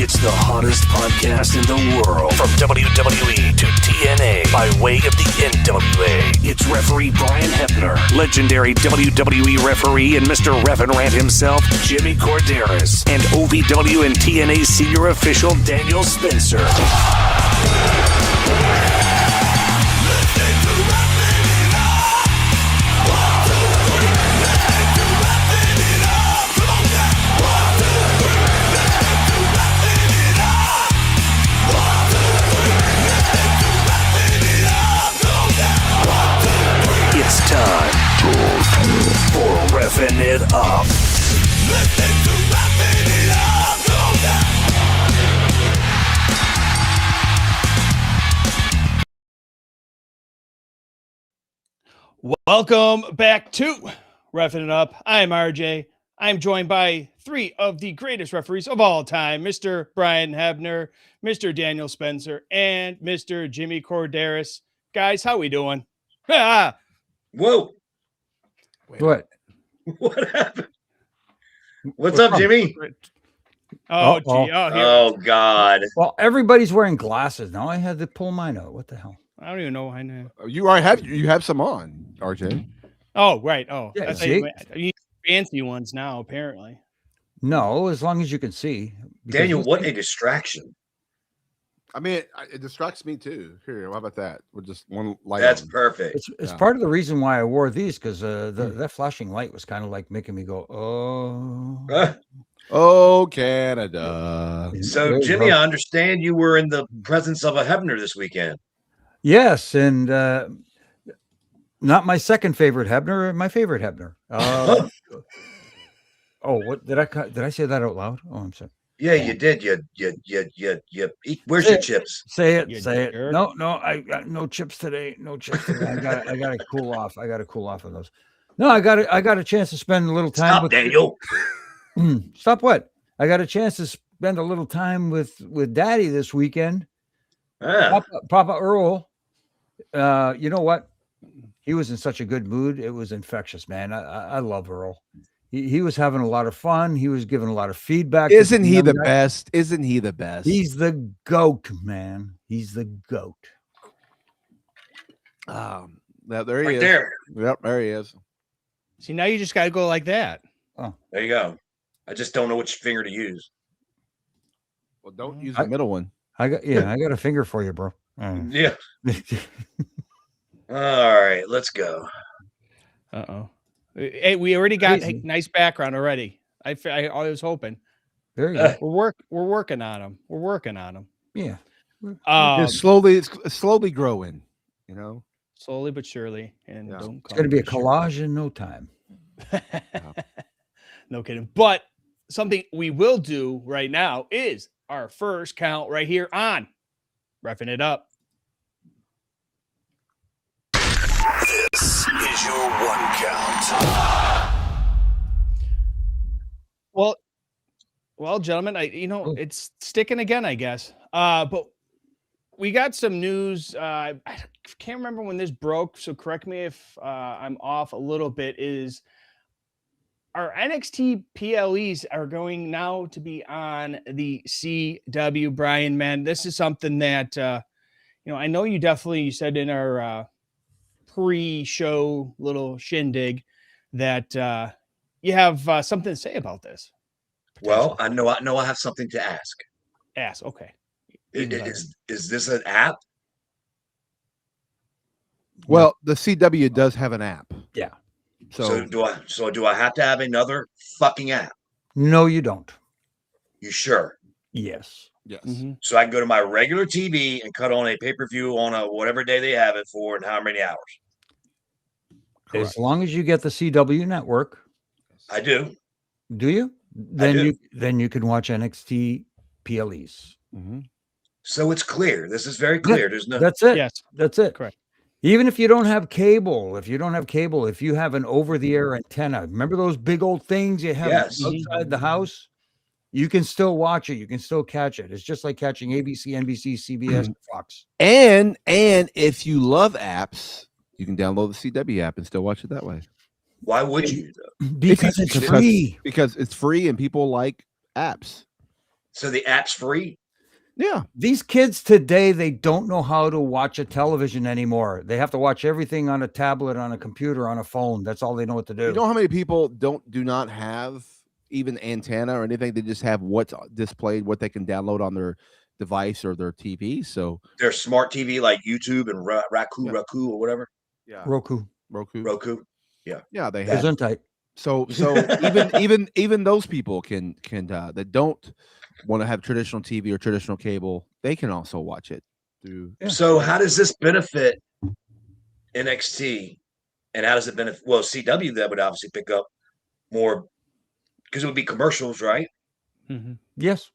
It's the hottest podcast in the world. From WWE to TNA by way of the NWA. It's referee Brian Hebner, legendary WWE referee and Mr. Refin Rant himself, Jimmy Corderas, and OVW and TNA senior official Daniel Spencer. It's time for Refin' It Up. Welcome back to Refin' It Up. I'm RJ. I'm joined by three of the greatest referees of all time, Mr. Brian Hebner, Mr. Daniel Spencer, and Mr. Jimmy Corderas. Guys, how we doing? Whoa. What? What happened? What's up, Jimmy? Oh, gee. Oh, God. Well, everybody's wearing glasses now. I had to pull mine out. What the hell? I don't even know. I know. You have some on, RJ. Oh, right. Oh, Yeah, that's see? you need fancy ones now, apparently. No, as long as you can see. Because Daniel, what a distraction. I mean, it distracts me too. Here, how about that? With just one light. That's on. perfect. It's Yeah. part of the reason why I wore these, because that flashing light was kind of like making me go, oh. Oh, Canada. So, Jimmy, I understand you were in the presence of a Hebner this weekend. Yes, and not my second favorite Hebner, my favorite Hebner. Oh, what did I say that out loud? Oh, I'm sorry. Yeah, you did. You eat. Where's your chips? Say it. You Say it. jerk. No, I got no chips today. No chips today. I got to cool off. I got to cool off on those. No, I got a chance to spend a little time Stop, with Daniel. Stop what? I got a chance to spend a little time with Daddy this weekend. Ah, Papa Earl. You know what? He was in such a good mood. It was infectious, man. I love Earl. He was having a lot of fun. He was giving a lot of feedback. Isn't he the best? Isn't he the best? He's the GOAT, man. He's the GOAT. There he right is. there. Yep, there he is. See, now you just got to go like that. There you go. I just don't know which finger to use. Well, don't use the middle one. I got a finger for you, bro. Yeah. All right, let's go. Uh-oh. Hey, we already got Crazy. a nice background already. I was hoping. There you go. We're working on them. We're working on them. Yeah. Just slowly growing, you know. Slowly but surely. And Yeah. don't It's going to be a call collage in no time. me sure. No kidding. But something we will do right now is our first count right here on Refin' It Up. This is your one count. Well, gentlemen, it's sticking again, I guess. But we got some news. I can't remember when this broke, so correct me if I'm off a little bit. Is our NXT PLEs are going now to be on the CW, Brian, man. This is something that, I know you said in our pre-show little shindig that you have something to say about this. Well, I know I have something to ask. Ask, okay. Is this an app? Well, the CW does have an app. Yeah. So do I have to have another fucking app? No, you don't. You sure? Yes. Yes. Mm-hmm. So I can go to my regular TV and cut on a pay-per-view on a whatever day they have it for and how many hours? Correct. As long as you get the CW network, I do. do you? Then do. you can watch NXT PLEs. Mm-hmm. So it's clear. This is very clear. There's no. That's it. Yes, That's it. correct. Even if you don't have cable, if you have an over-the-air antenna, remember those big old things you have Yes. outside the house? You can still watch it. You can still catch it. It's just like catching ABC, NBC, CBS, and Fox. And if you love apps, you can download the CW app and still watch it that way. Why would you though? Because it's free. Because it's free and people like apps. So the app's free. Yeah. These kids today, they don't know how to watch a television anymore. They have to watch everything on a tablet, on a computer, on a phone. That's all they know what to do. You know how many people do not have even antenna or anything? They just have what's displayed, what they can download on their device or their TV. So Their smart TV like YouTube and Roku or whatever. yeah, Roku. Roku. Yeah, they have. Gesundheit. So even those people can that don't want to have traditional TV or traditional cable, they can also watch it through. Yeah. So how does this benefit NXT, and how does it benefit? Well, CW that would obviously pick up more because it would be commercials, right? Mm-hmm. Yes.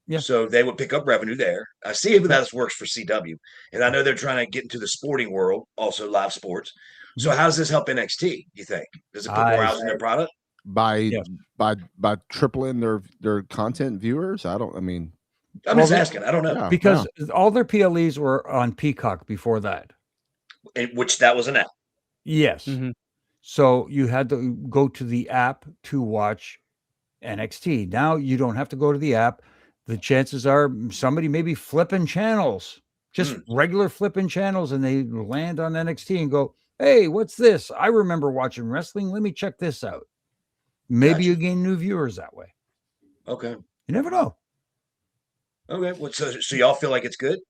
Yeah. So they would pick up revenue there. I see how this works for CW, and I know they're trying to get into the sporting world, also live sports. So how does this help NXT? You think does it put more eyes on their product by tripling their content viewers? I'm just asking. I don't know. Because all their PLEs were on Peacock before that. Which that was an app. Yes. Mm-hmm. So you had to go to the app to watch NXT. Now you don't have to go to the app. The chances are somebody may be flipping channels, just regular flipping channels, and they land on NXT and go, hey, what's this? I remember watching wrestling. Let me check this out. Maybe you gain new viewers that way. Okay. You never know. Okay. Well, so y'all feel like it's good?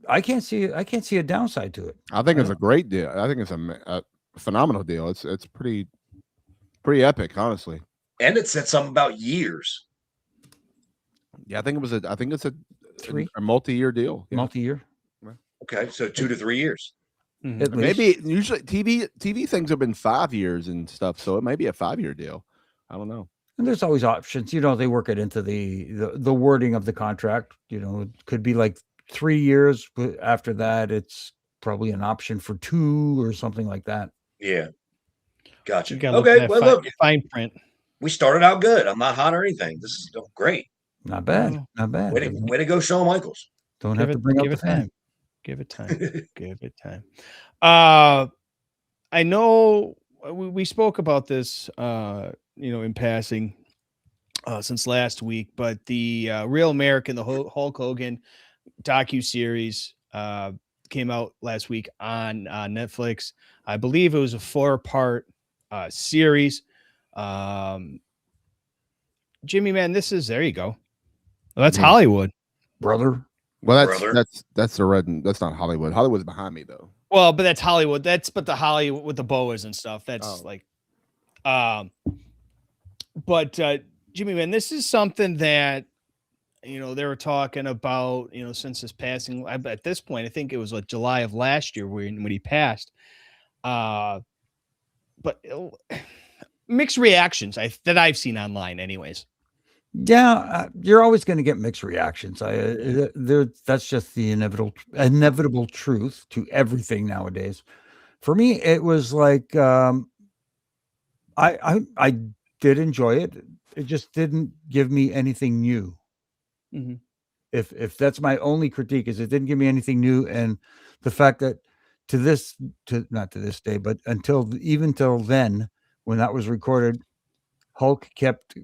I can't see a downside to it. I think it's a great deal. I think it's a phenomenal deal. It's pretty epic, honestly. And it said something about years. Yeah, I think it's a multi-year deal. Yeah. Multi-year. Okay, so 2 to 3 years. Mm-hmm. Maybe usually TV things have been 5 years and stuff, so it may be a 5-year deal. I don't know. And there's always options. They work it into the wording of the contract. It could be like 3 years, but after that, it's probably an option for 2 or something like that. Yeah. Gotcha. Okay, well, look, fine print. We started out good. I'm not hot or anything. This is great. Not bad. Not bad. Way to go, Shawn Michaels. Don't have to bring up the fan. Give it time. Give it time. I know we spoke about this, in passing since last week, but the Real American, the Hulk Hogan docuseries came out last week on Netflix. I believe it was a 4-part series. Jimmy, man, there you go. Well, that's Hollywood, brother. Well, that's the red. That's not Hollywood. Hollywood's behind me though. Well, but that's Hollywood. But the Hollywood with the boas and stuff. That's but Jimmy, man, this is something that they were talking about. Since his passing. At this point, I think it was like July of last year when he passed. But mixed reactions that I've seen online, anyways. Yeah, you're always going to get mixed reactions. That's just the inevitable truth to everything nowadays. For me, it was like I did enjoy it. It just didn't give me anything new. Mm-hmm. If that's my only critique, is it didn't give me anything new, and the fact that not to this day, but even till then, when that was recorded, Hulk kept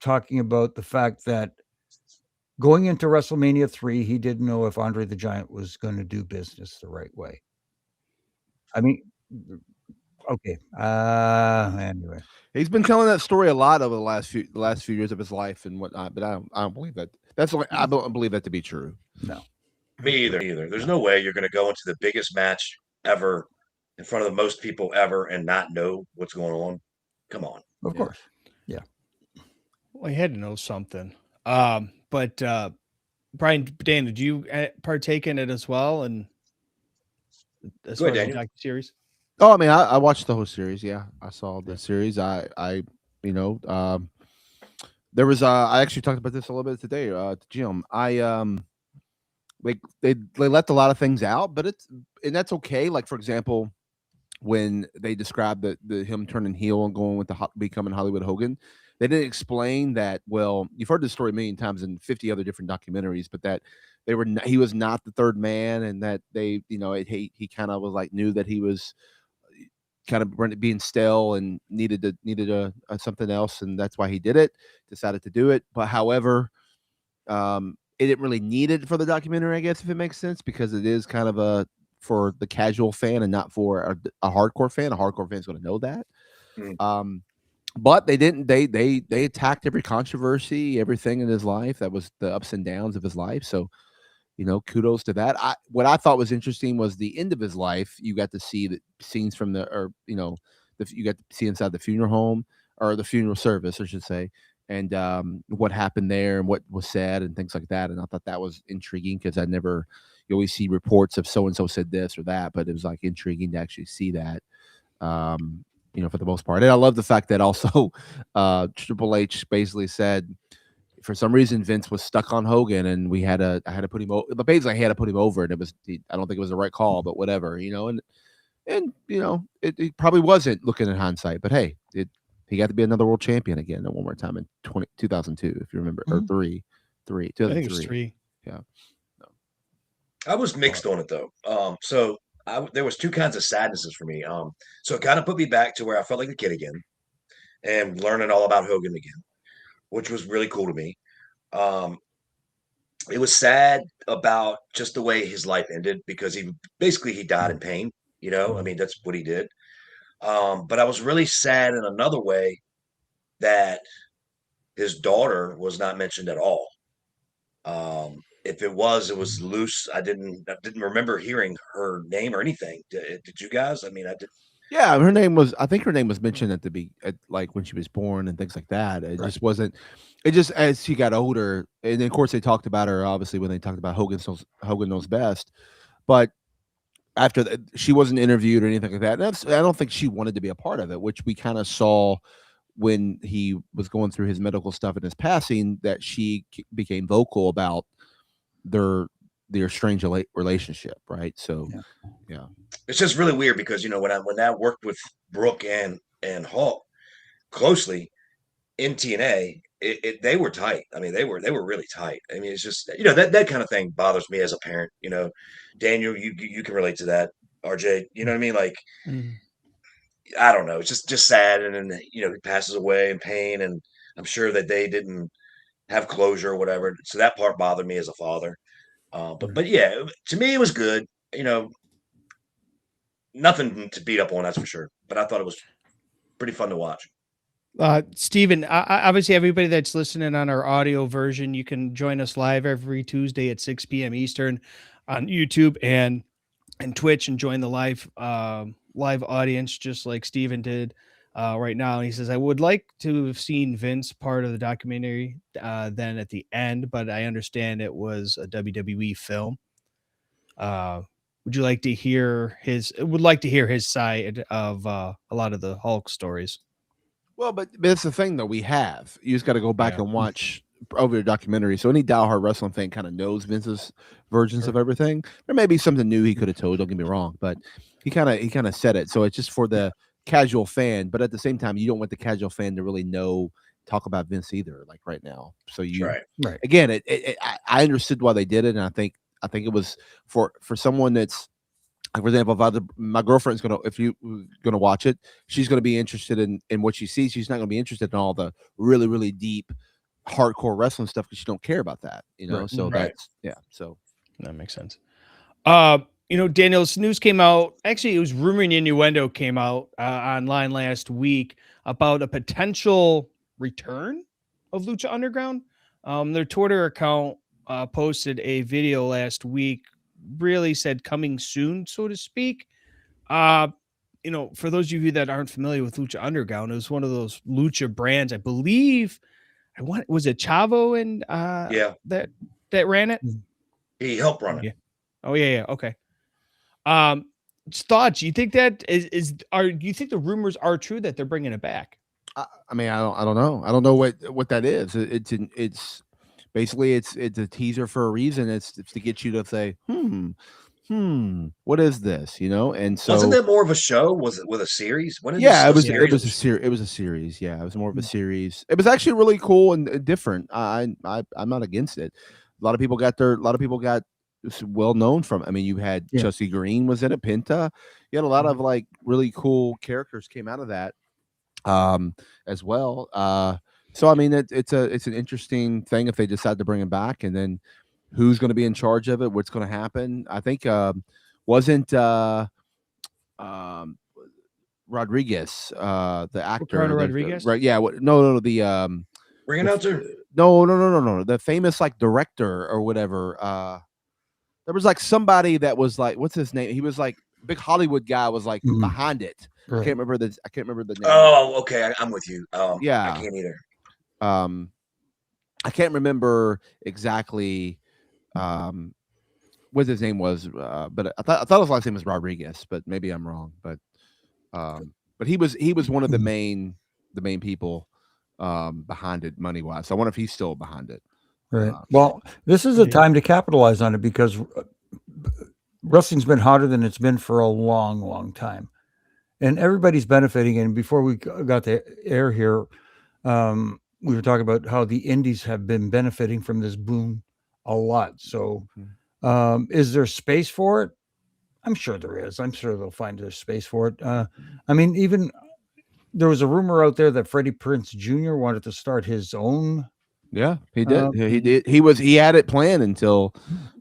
talking about the fact that going into WrestleMania 3, he didn't know if Andre the Giant was going to do business the right way. I mean, okay. Anyway, he's been telling that story a lot over the last few years of his life and whatnot, but I don't believe that. I don't believe that to be true. No, me either. There's no way you're going to go into the biggest match ever in front of the most people ever and not know what's going on. Come on. Of course. Yeah. Well, he had to know something. But Brian, Dan, did you partake in it as well? And as far as the series? Oh, I mean, I watched the whole series. Yeah, I saw the series. There was I actually talked about this a little bit today at the gym. They left a lot of things out, but that's okay. Like, for example, when they described the him turning heel and going with becoming Hollywood Hogan, they didn't explain that. Well, you've heard this story a million times in 50 other different documentaries, but that he was not the third man, and that he kind of was like knew that he was kind of being stale and needed a something else, and that's why he did it. Decided to do it, but however, it didn't really need it for the documentary, I guess, if it makes sense, because it is kind of for the casual fan and not for a hardcore fan. A hardcore fan is going to know that. But they didn't. They attacked every controversy, everything in his life. That was the ups and downs of his life. So, kudos to that. What I thought was interesting was the end of his life. You got to see the scenes from you got to see inside the funeral home, or the funeral service, I should say, and what happened there and what was said and things like that. And I thought that was intriguing, because you always see reports of so and so said this or that, but it was like intriguing to actually see that. For the most part. And I love the fact that also Triple H basically said, for some reason, Vince was stuck on Hogan, and I had to put him over. But basically, I had to put him over, and I don't think it was the right call, but whatever, and it probably wasn't, looking in hindsight. But hey, he got to be another world champion again one more time in 2002, if you remember, or three. I think it was 3. Yeah. No. I was mixed on it though. So there was two kinds of sadnesses for me. So it kind of put me back to where I felt like a kid again, and learning all about Hogan again, which was really cool to me. It was sad about just the way his life ended, because he died in pain. I mean, that's what he did. But I was really sad in another way that his daughter was not mentioned at all. If it was loose. I didn't remember hearing her name or anything. Did you guys? I mean, I did. Yeah, I think her name was mentioned at like when she was born and things like that. It just wasn't. It just, as she got older, and of course they talked about her obviously when they talked about Hogan Knows Best, but after that, she wasn't interviewed or anything like that. And I don't think she wanted to be a part of it, which we kind of saw when he was going through his medical stuff and his passing, that she became vocal about their strange relationship, right? So, yeah. It's just really weird, because when I worked with Brooke and Hulk closely in TNA, they were tight. I mean, they were really tight. I mean, it's just that kind of thing bothers me as a parent. Daniel, you can relate to that. RJ, you know what I mean? Like, I don't know. It's just sad, and then he passes away in pain, and I'm sure that they didn't have closure or whatever. So that part bothered me as a father. But yeah, to me it was good. Nothing to beat up on, that's for sure. But I thought it was pretty fun to watch. Steven, obviously everybody that's listening on our audio version, you can join us live every Tuesday at 6 p.m. Eastern on YouTube and Twitch, and join the live audience, just like Steven did right now. And he says, I would like to have seen Vince part of the documentary then at the end, but I understand it was a WWE film. Would like to hear his side of a lot of the Hulk stories? Well, but that's the thing, though. You just got to go back and watch over the documentary. So any diehard wrestling fan kind of knows Vince's versions of everything. There may be something new he could have told. Don't get me wrong, but he kind of said it. So it's just for the casual fan. But at the same time, you don't want the casual fan to really talk about Vince either, like right now. So right. Again, I understood why they did it, and I think it was for someone that's, like, for example, my girlfriend's if you're gonna watch it, she's gonna be interested in what she sees. She's not gonna be interested in all the really, really deep, hardcore wrestling stuff, because she don't care about that, Right. So that's so that makes sense. Daniel, this news came out. Actually, it was rumor and innuendo came out online last week about a potential return of Lucha Underground. Their Twitter account posted a video last week, really said coming soon, so to speak. For those of you that aren't familiar with Lucha Underground, it was one of those Lucha brands, I believe. Was it Chavo and that ran it? He helped run it. Yeah. Oh yeah. Okay. Thoughts? You think that do you think the rumors are true that they're bringing it back? I mean, I don't know. I don't know what that is. It's basically it's a teaser for a reason. It's to get you to say, what is this? And so, wasn't it more of a show? Was it with a series? It was a series. Yeah, it was more of a series. It was actually really cool and different. I'm not against it. A lot of people got well known from. I mean, you had Chelsea Green was in it, Penta. You had a lot of like really cool characters came out of that as well. So I mean, it's an interesting thing if they decide to bring him back, and then who's going to be in charge of it, what's going to happen. I think wasn't Rodriguez the actor Ricardo Rodriguez? right? Yeah, no the Ring announcer. no, the famous like director or whatever. There was like somebody that was like, what's his name? He was like big Hollywood guy was like behind it. Right. I can't remember the name. Oh, okay, I'm with you. Yeah, I can't either. I can't remember exactly what his name was, but I thought his last name was Rodriguez, but maybe I'm wrong. But he was one of the main people behind it money wise. So I wonder if he's still behind it. Right. Well, this is a time to capitalize on it because wrestling's been hotter than it's been for a long, long time, and everybody's benefiting. And before we got to air here, we were talking about how the indies have been benefiting from this boom a lot. So, is there space for it? I'm sure there is. I'm sure they'll find their space for it. I mean, even there was a rumor out there that Freddie Prinze Jr. wanted to start his own. Yeah, he did. He did. He had it planned until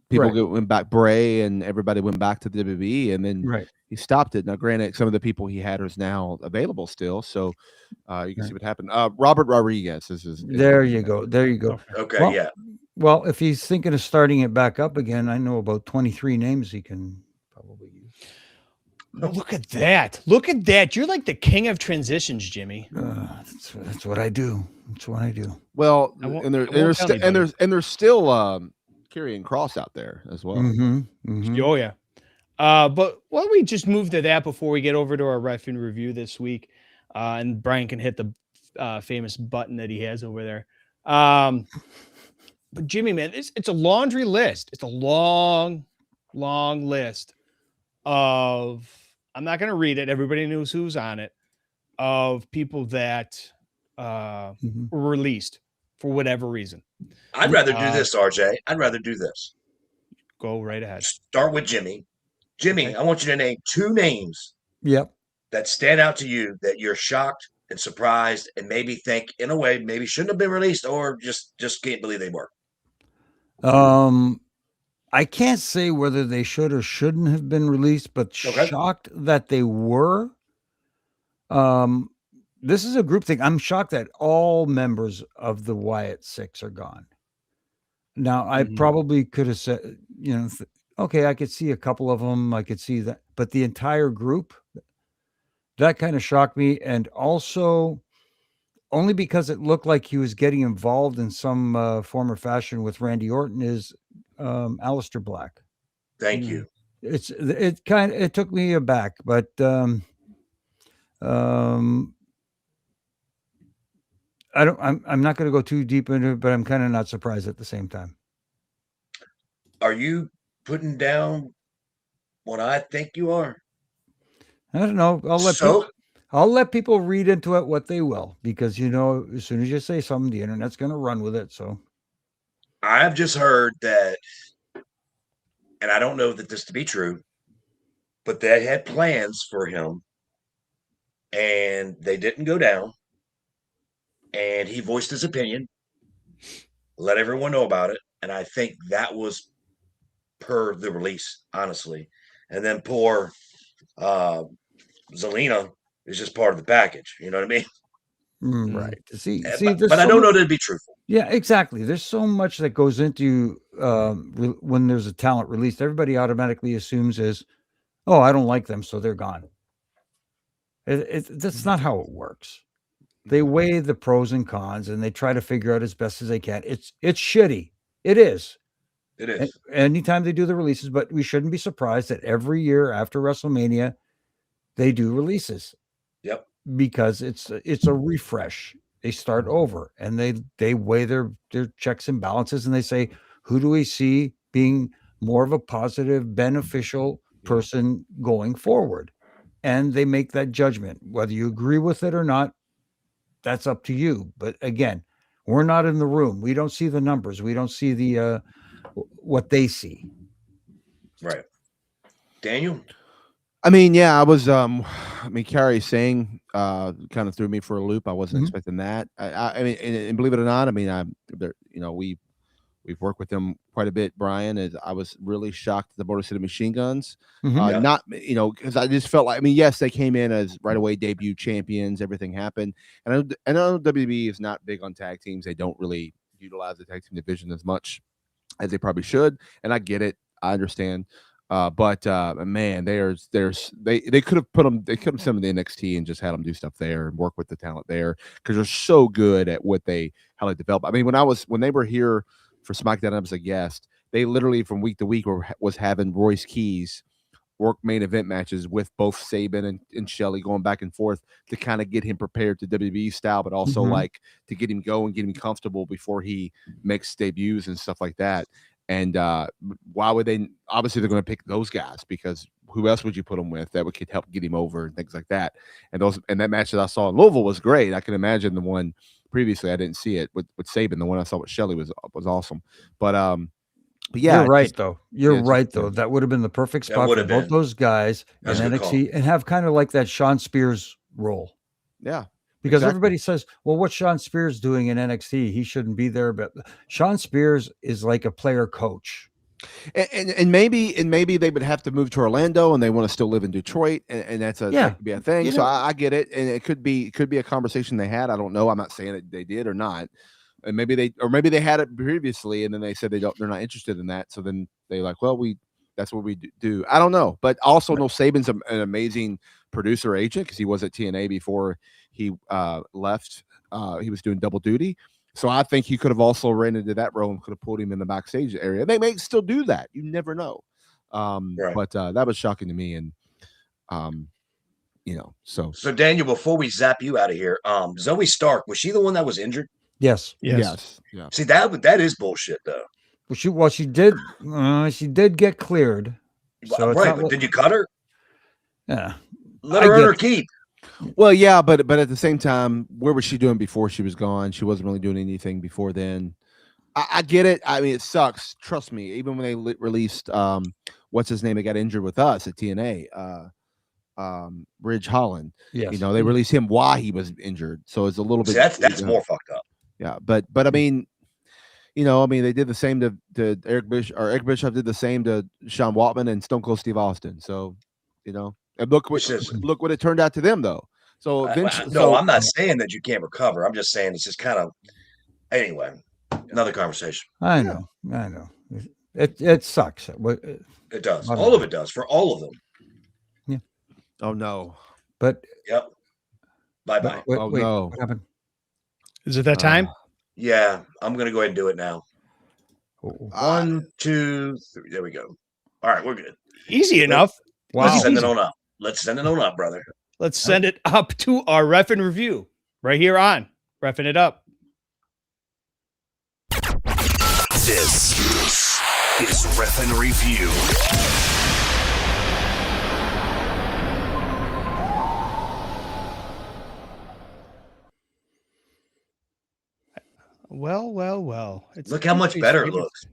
people went back. Bray and everybody went back to the WWE, and then he stopped it. Now, granted, some of the people he had is now available still, so you can see what happened. Robert Rodriguez is there. You go. There you go. Okay, well, yeah. Well, if he's thinking of starting it back up again, I know about 23 names he can probably use. Look at that. Look at that. You're like the king of transitions, Jimmy. That's what I do. That's what I do. Well, and there's still Karrion Kross out there as well. Oh yeah. But why don't we just move to that before we get over to our Refin review this week, and Brian can hit the famous button that he has over there. But Jimmy, man, it's a laundry list. It's a long list of. I'm not going to read it. Everybody knows who's on it. Of people that were released for whatever reason. I'd rather do this, RJ. I'd rather do this. Go right ahead. Start with Jimmy. Jimmy, okay. I want you to name 2 names. Yep. That stand out to you that you're shocked and surprised and maybe think in a way maybe shouldn't have been released or just can't believe they were. I can't say whether they should or shouldn't have been released, but shocked that they were. This is a group thing. I'm shocked that all members of the Wyatt Six are gone. Now, I probably could have said, okay, I could see a couple of them. I could see that. But the entire group, that kind of shocked me. And also, only because it looked like he was getting involved in some form or fashion with Randy Orton, is Aleister Black. Thank you. It took me aback, but I'm not going to go too deep into it, but I'm kind of not surprised at the same time. Are you putting down what I think you are? I don't know. I'll let people read into it what they will, because as soon as you say something, the internet's going to run with it. So I've just heard that, and I don't know that this to be true, but they had plans for him and they didn't go down. And he voiced his opinion, let everyone know about it. And I think that was per the release, honestly. And then poor Zelina is just part of the package. You know what I mean? Right. See, but I don't know that it'd be truthful. Yeah, exactly. There's so much that goes into when there's a talent released. Everybody automatically assumes I don't like them, so they're gone. That's not how it works. They weigh the pros and cons and they try to figure out as best as they can. It's shitty. It is. It is. Anytime they do the releases, but we shouldn't be surprised that every year after WrestleMania, they do releases. Yep. Because it's a refresh. They start over and they weigh their checks and balances and they say, who do we see being more of a positive, beneficial person going forward? And they make that judgment. Whether you agree with it or not, that's up to you. But again, we're not in the room. We don't see the numbers. We don't see the what they see. Right. Daniel? I mean, yeah, I was. Kerry saying kind of threw me for a loop. I wasn't expecting that. I mean, and believe it or not, I mean, we've worked with them quite a bit. Brian, as I was really shocked at the Motor City Machine Guns. Yeah. Not because I just felt like, I mean, yes, they came in as right away debut champions. Everything happened, and I know WWE is not big on tag teams. They don't really utilize the tag team division as much as they probably should, and I get it. I understand. But man, they could have put them. They could have sent them to NXT and just had them do stuff there and work with the talent there because they're so good at how they develop. I mean, when they were here for SmackDown as a guest, they literally from week to week was having Royce Keys work main event matches with both Sabin and Shelley going back and forth to kind of get him prepared to WWE style, but also like to get him going, get him comfortable before he makes debuts and stuff like that. And why would they? Obviously, they're going to pick those guys because who else would you put him with that would help get him over and things like that? And that match that I saw in Louisville was great. I can imagine the one previously I didn't see it with Sabin. The one I saw with Shelley was awesome. But yeah, you're right though. You're right though. That would have been the perfect spot for both those guys in NXT and have kind of like that Sean Spears role. Yeah. Because everybody says, well, what's Sean Spears doing in NXT? He shouldn't be there. But Sean Spears is like a player coach. And maybe they would have to move to Orlando and they want to still live in Detroit. And that could be a thing. So I get it. And it could be a conversation they had. I don't know. I'm not saying that they did or not. And maybe they had it previously and then they said they're not interested in that. So then they're like, well, that's what we do. I don't know. But also no, Sabin's an amazing producer agent because he was at TNA before he left. He was doing double duty. So I think he could have also ran into that role and could have pulled him in the backstage area. They may still do that. You never know. But that was shocking to me. And, so Daniel, before we zap you out of here, Zoe Stark, was she the one that was injured? Yes. Yeah. See, that is bullshit though. Well, she did get cleared. So right, but did you cut her? Yeah. Let her earn her keep. Well, yeah, but at the same time, where was she doing before she was gone? She wasn't really doing anything before then. I get it. I mean, it sucks. Trust me. Even when they released, what's his name? That got injured with us at TNA, Ridge Holland. Yes. They released him while he was injured, so it's a little bit. That's more fucked up. Yeah, but I mean, they did the same to Eric Bischoff. Or Eric Bischoff did the same to Sean Waltman and Stone Cold Steve Austin. So, and look what it turned out to them though. So I'm not saying that you can't recover. I'm just saying it's just kind of anyway. Another conversation. I know. It sucks. It does. All of it does for all of them. Yeah. Oh no. But yep. Bye bye. No. What happened? Is it that time? Yeah, I'm gonna go ahead and do it now. 1, 2, 3. There we go. All right, we're good. Easy enough. Wow. Let's send it on up. Brother. Let's send it up to our Refin review right here on Refin It Up. This is Refin Review. Well. Look how much better it looks.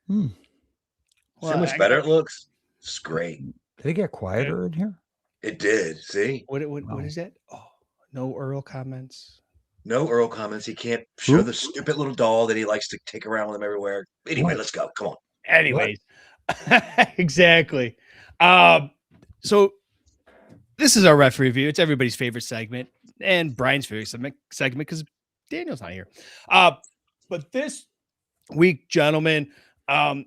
Well, See how much better it looks? It's great. Did it get quieter in here? It did. See? What is that? Oh, no Earl comments. No Earl comments. He can't show the stupid little doll that he likes to take around with him everywhere. Anyway, let's go. Come on. Anyways, exactly. So this is our ref review. It's everybody's favorite segment and Brian's favorite segment because Daniel's not here. But this week, gentlemen,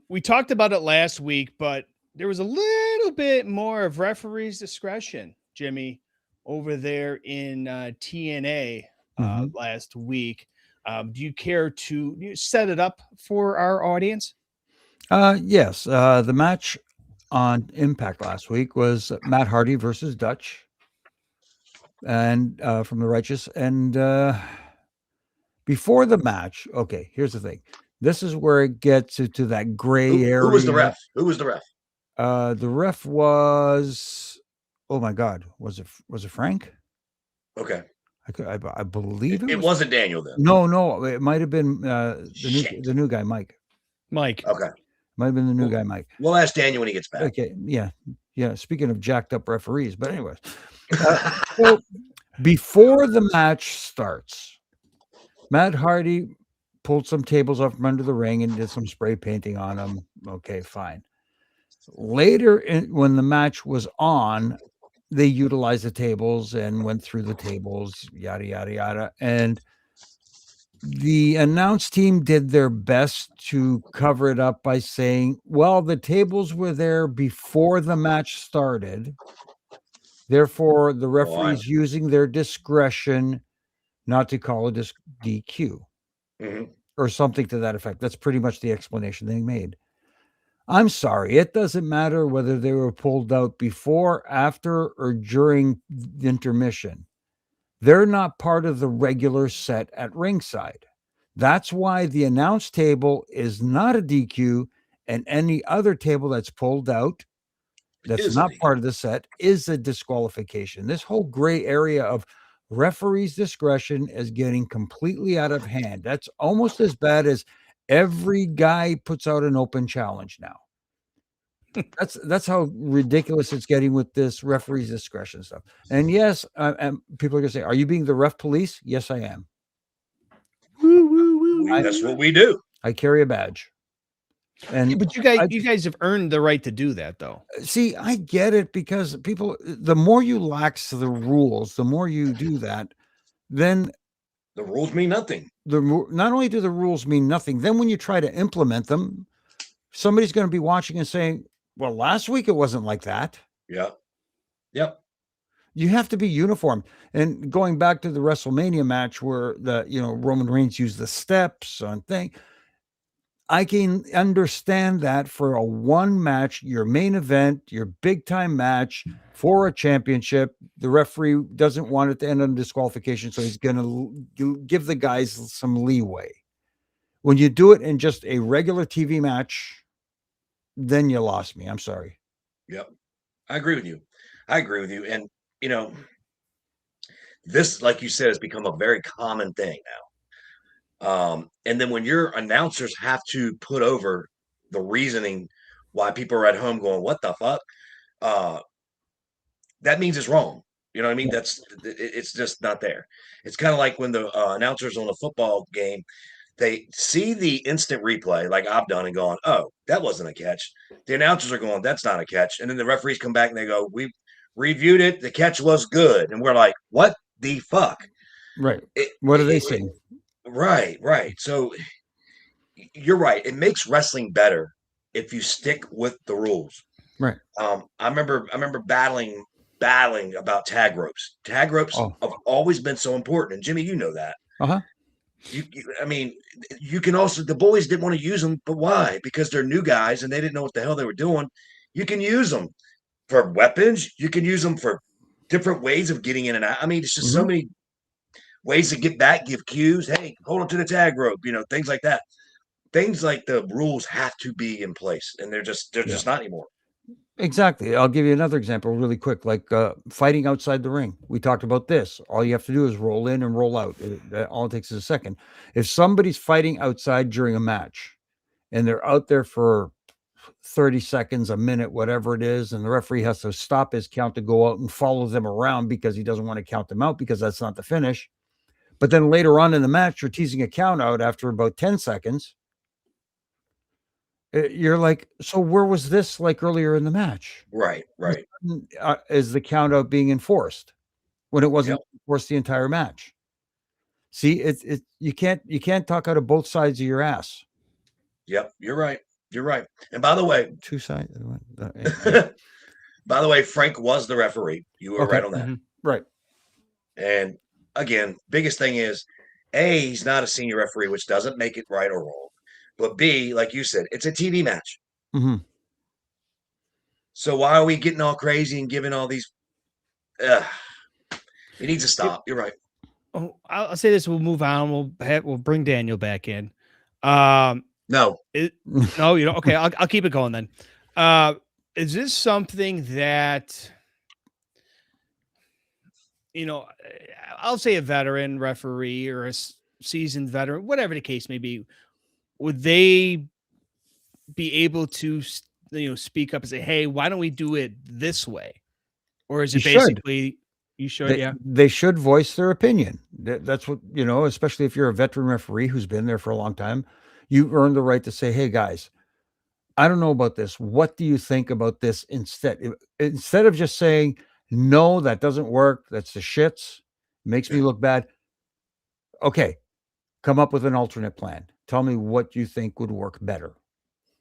we talked about it last week, but there was a little bit more of referee's discretion, Jimmy, over there in TNA last week. Do you care to set it up for our audience? Yes. The match on Impact last week was Matt Hardy versus Dutch and from the Righteous. And before the match, okay, here's the thing. This is where it gets to that gray area. Who was the ref? The ref was, oh my God, was it Frank? Okay. I believe it wasn't Daniel then. No, it might have been the new guy, Mike. Okay. Might have been the new guy, Mike. We'll ask Daniel when he gets back. Okay, yeah. Speaking of jacked up referees, but anyways, so before the match starts, Matt Hardy pulled some tables off from under the ring and did some spray painting on them. Okay, fine. Later, when the match was on, they utilized the tables and went through the tables, yada, yada, yada. And the announce team did their best to cover it up by saying, well, the tables were there before the match started. Therefore, the referee's using their discretion not to call a DQ or something to that effect. That's pretty much the explanation they made. I'm sorry. It doesn't matter whether they were pulled out before, after, or during the intermission. They're not part of the regular set at ringside. That's why the announce table is not a DQ, and any other table that's pulled out that's not part of the set is a disqualification. This whole gray area of referee's discretion is getting completely out of hand. That's almost as bad as every guy puts out an open challenge now. That's how ridiculous it's getting with this referee's discretion stuff. And yes, people are gonna say, "Are you being the ref police?" Yes, I am. That's what we do. I carry a badge. And but you guys have earned the right to do that, though. See, I get it, because people, the more you lax the rules, the more you do that, then the rules mean nothing. Not only do the rules mean nothing, then when you try to implement them, somebody's going to be watching and saying, well, last week it wasn't like that. Yeah. Yep. You have to be uniform. And going back to the WrestleMania match where Roman Reigns used the steps on thing, I can understand that for a one match, your main event, your big time match for a championship, the referee doesn't want it to end on disqualification, so he's going to give the guys some leeway. When you do it in just a regular TV match, then you lost me. I'm sorry. Yep. I agree with you. And, this, like you said, has become a very common thing now. And then when your announcers have to put over the reasoning why people are at home going, what the fuck? That means it's wrong. You know what I mean? It's just not there. It's kind of like when the announcers on a football game, they see the instant replay, like I've done, and going, oh, that wasn't a catch. The announcers are going, that's not a catch. And then the referees come back and they go, we reviewed it. The catch was good. And we're like, what the fuck? Right. What are they saying? Right. So you're right. It makes wrestling better if you stick with the rules. Right. I remember battling about tag ropes. Tag ropes have always been so important. And Jimmy, you know that. Uh-huh. You can also, the boys didn't want to use them, but why? Because they're new guys and they didn't know what the hell they were doing. You can use them for weapons. You can use them for different ways of getting in and out. I mean, it's just so many ways to get back, give cues. Hey, hold on to the tag rope, things like that. Things like the rules have to be in place, and they're just not anymore. Exactly. I'll give you another example really quick, like fighting outside the ring. We talked about this. All you have to do is roll in and roll out. All it takes is a second. If somebody's fighting outside during a match and they're out there for 30 seconds, a minute, whatever it is, and the referee has to stop his count to go out and follow them around because he doesn't want to count them out because that's not the finish. But then later on in the match, you're teasing a count out after about 10 seconds. You're like, so where was this like earlier in the match? Right. Is the count out being enforced when it wasn't enforced the entire match? See, you can't talk out of both sides of your ass. Yep, you're right. And by the way, two sides. By the way, Frank was the referee. You were right on that. Right. And again, biggest thing is, A, he's not a senior referee, which doesn't make it right or wrong. But B, like you said, it's a TV match. So why are we getting all crazy and giving all these? It needs to stop. You're right. Oh, I'll say this. We'll move on. We'll bring Daniel back in. No, no, you don't. Okay, I'll keep it going then. Is this something that I'll say a veteran referee or a seasoned veteran, whatever the case may be, would they be able to, speak up and say, "Hey, why don't we do it this way?" Or is it basically you should? They should voice their opinion. That's what, especially if you're a veteran referee who's been there for a long time, you earn the right to say, "Hey guys, I don't know about this. What do you think about this?" Instead of just saying, "No, that doesn't work. That's the shits. Makes me look bad." Okay, come up with an alternate plan. Tell me what you think would work better.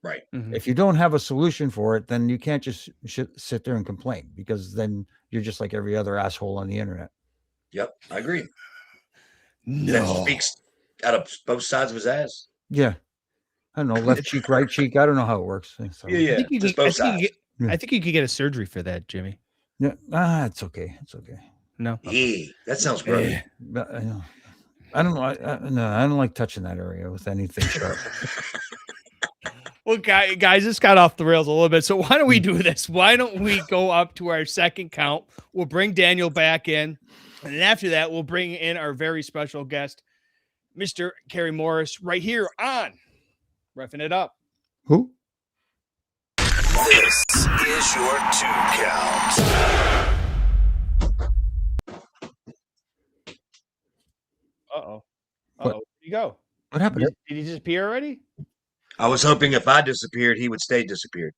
Right. Mhm. If you don't have a solution for it, then you can't just sit there and complain, because then you're just like every other asshole on the internet. Yep, I agree. No. That speaks out of both sides of his ass. Yeah. I don't know, left cheek, right cheek. I don't know how it works. So, Yeah. I think Just both sides. I think you could get a surgery for that, Jimmy. yeah. It's okay. It's okay. No. Yeah, that sounds gross. But, I don't know. No, I don't like touching that area with anything sharp. Well, guys, this got off the rails a little bit. So why don't we do this? Why don't we go up to our second count? We'll bring Daniel back in. And then after that, we'll bring in our very special guest, Mr. Kerry Morris, right here on Refin' It Up. Who? This is your 2 count. Uh-oh. What? Where'd you go? What happened? Did he disappear already? I was hoping if I disappeared, he would stay disappeared.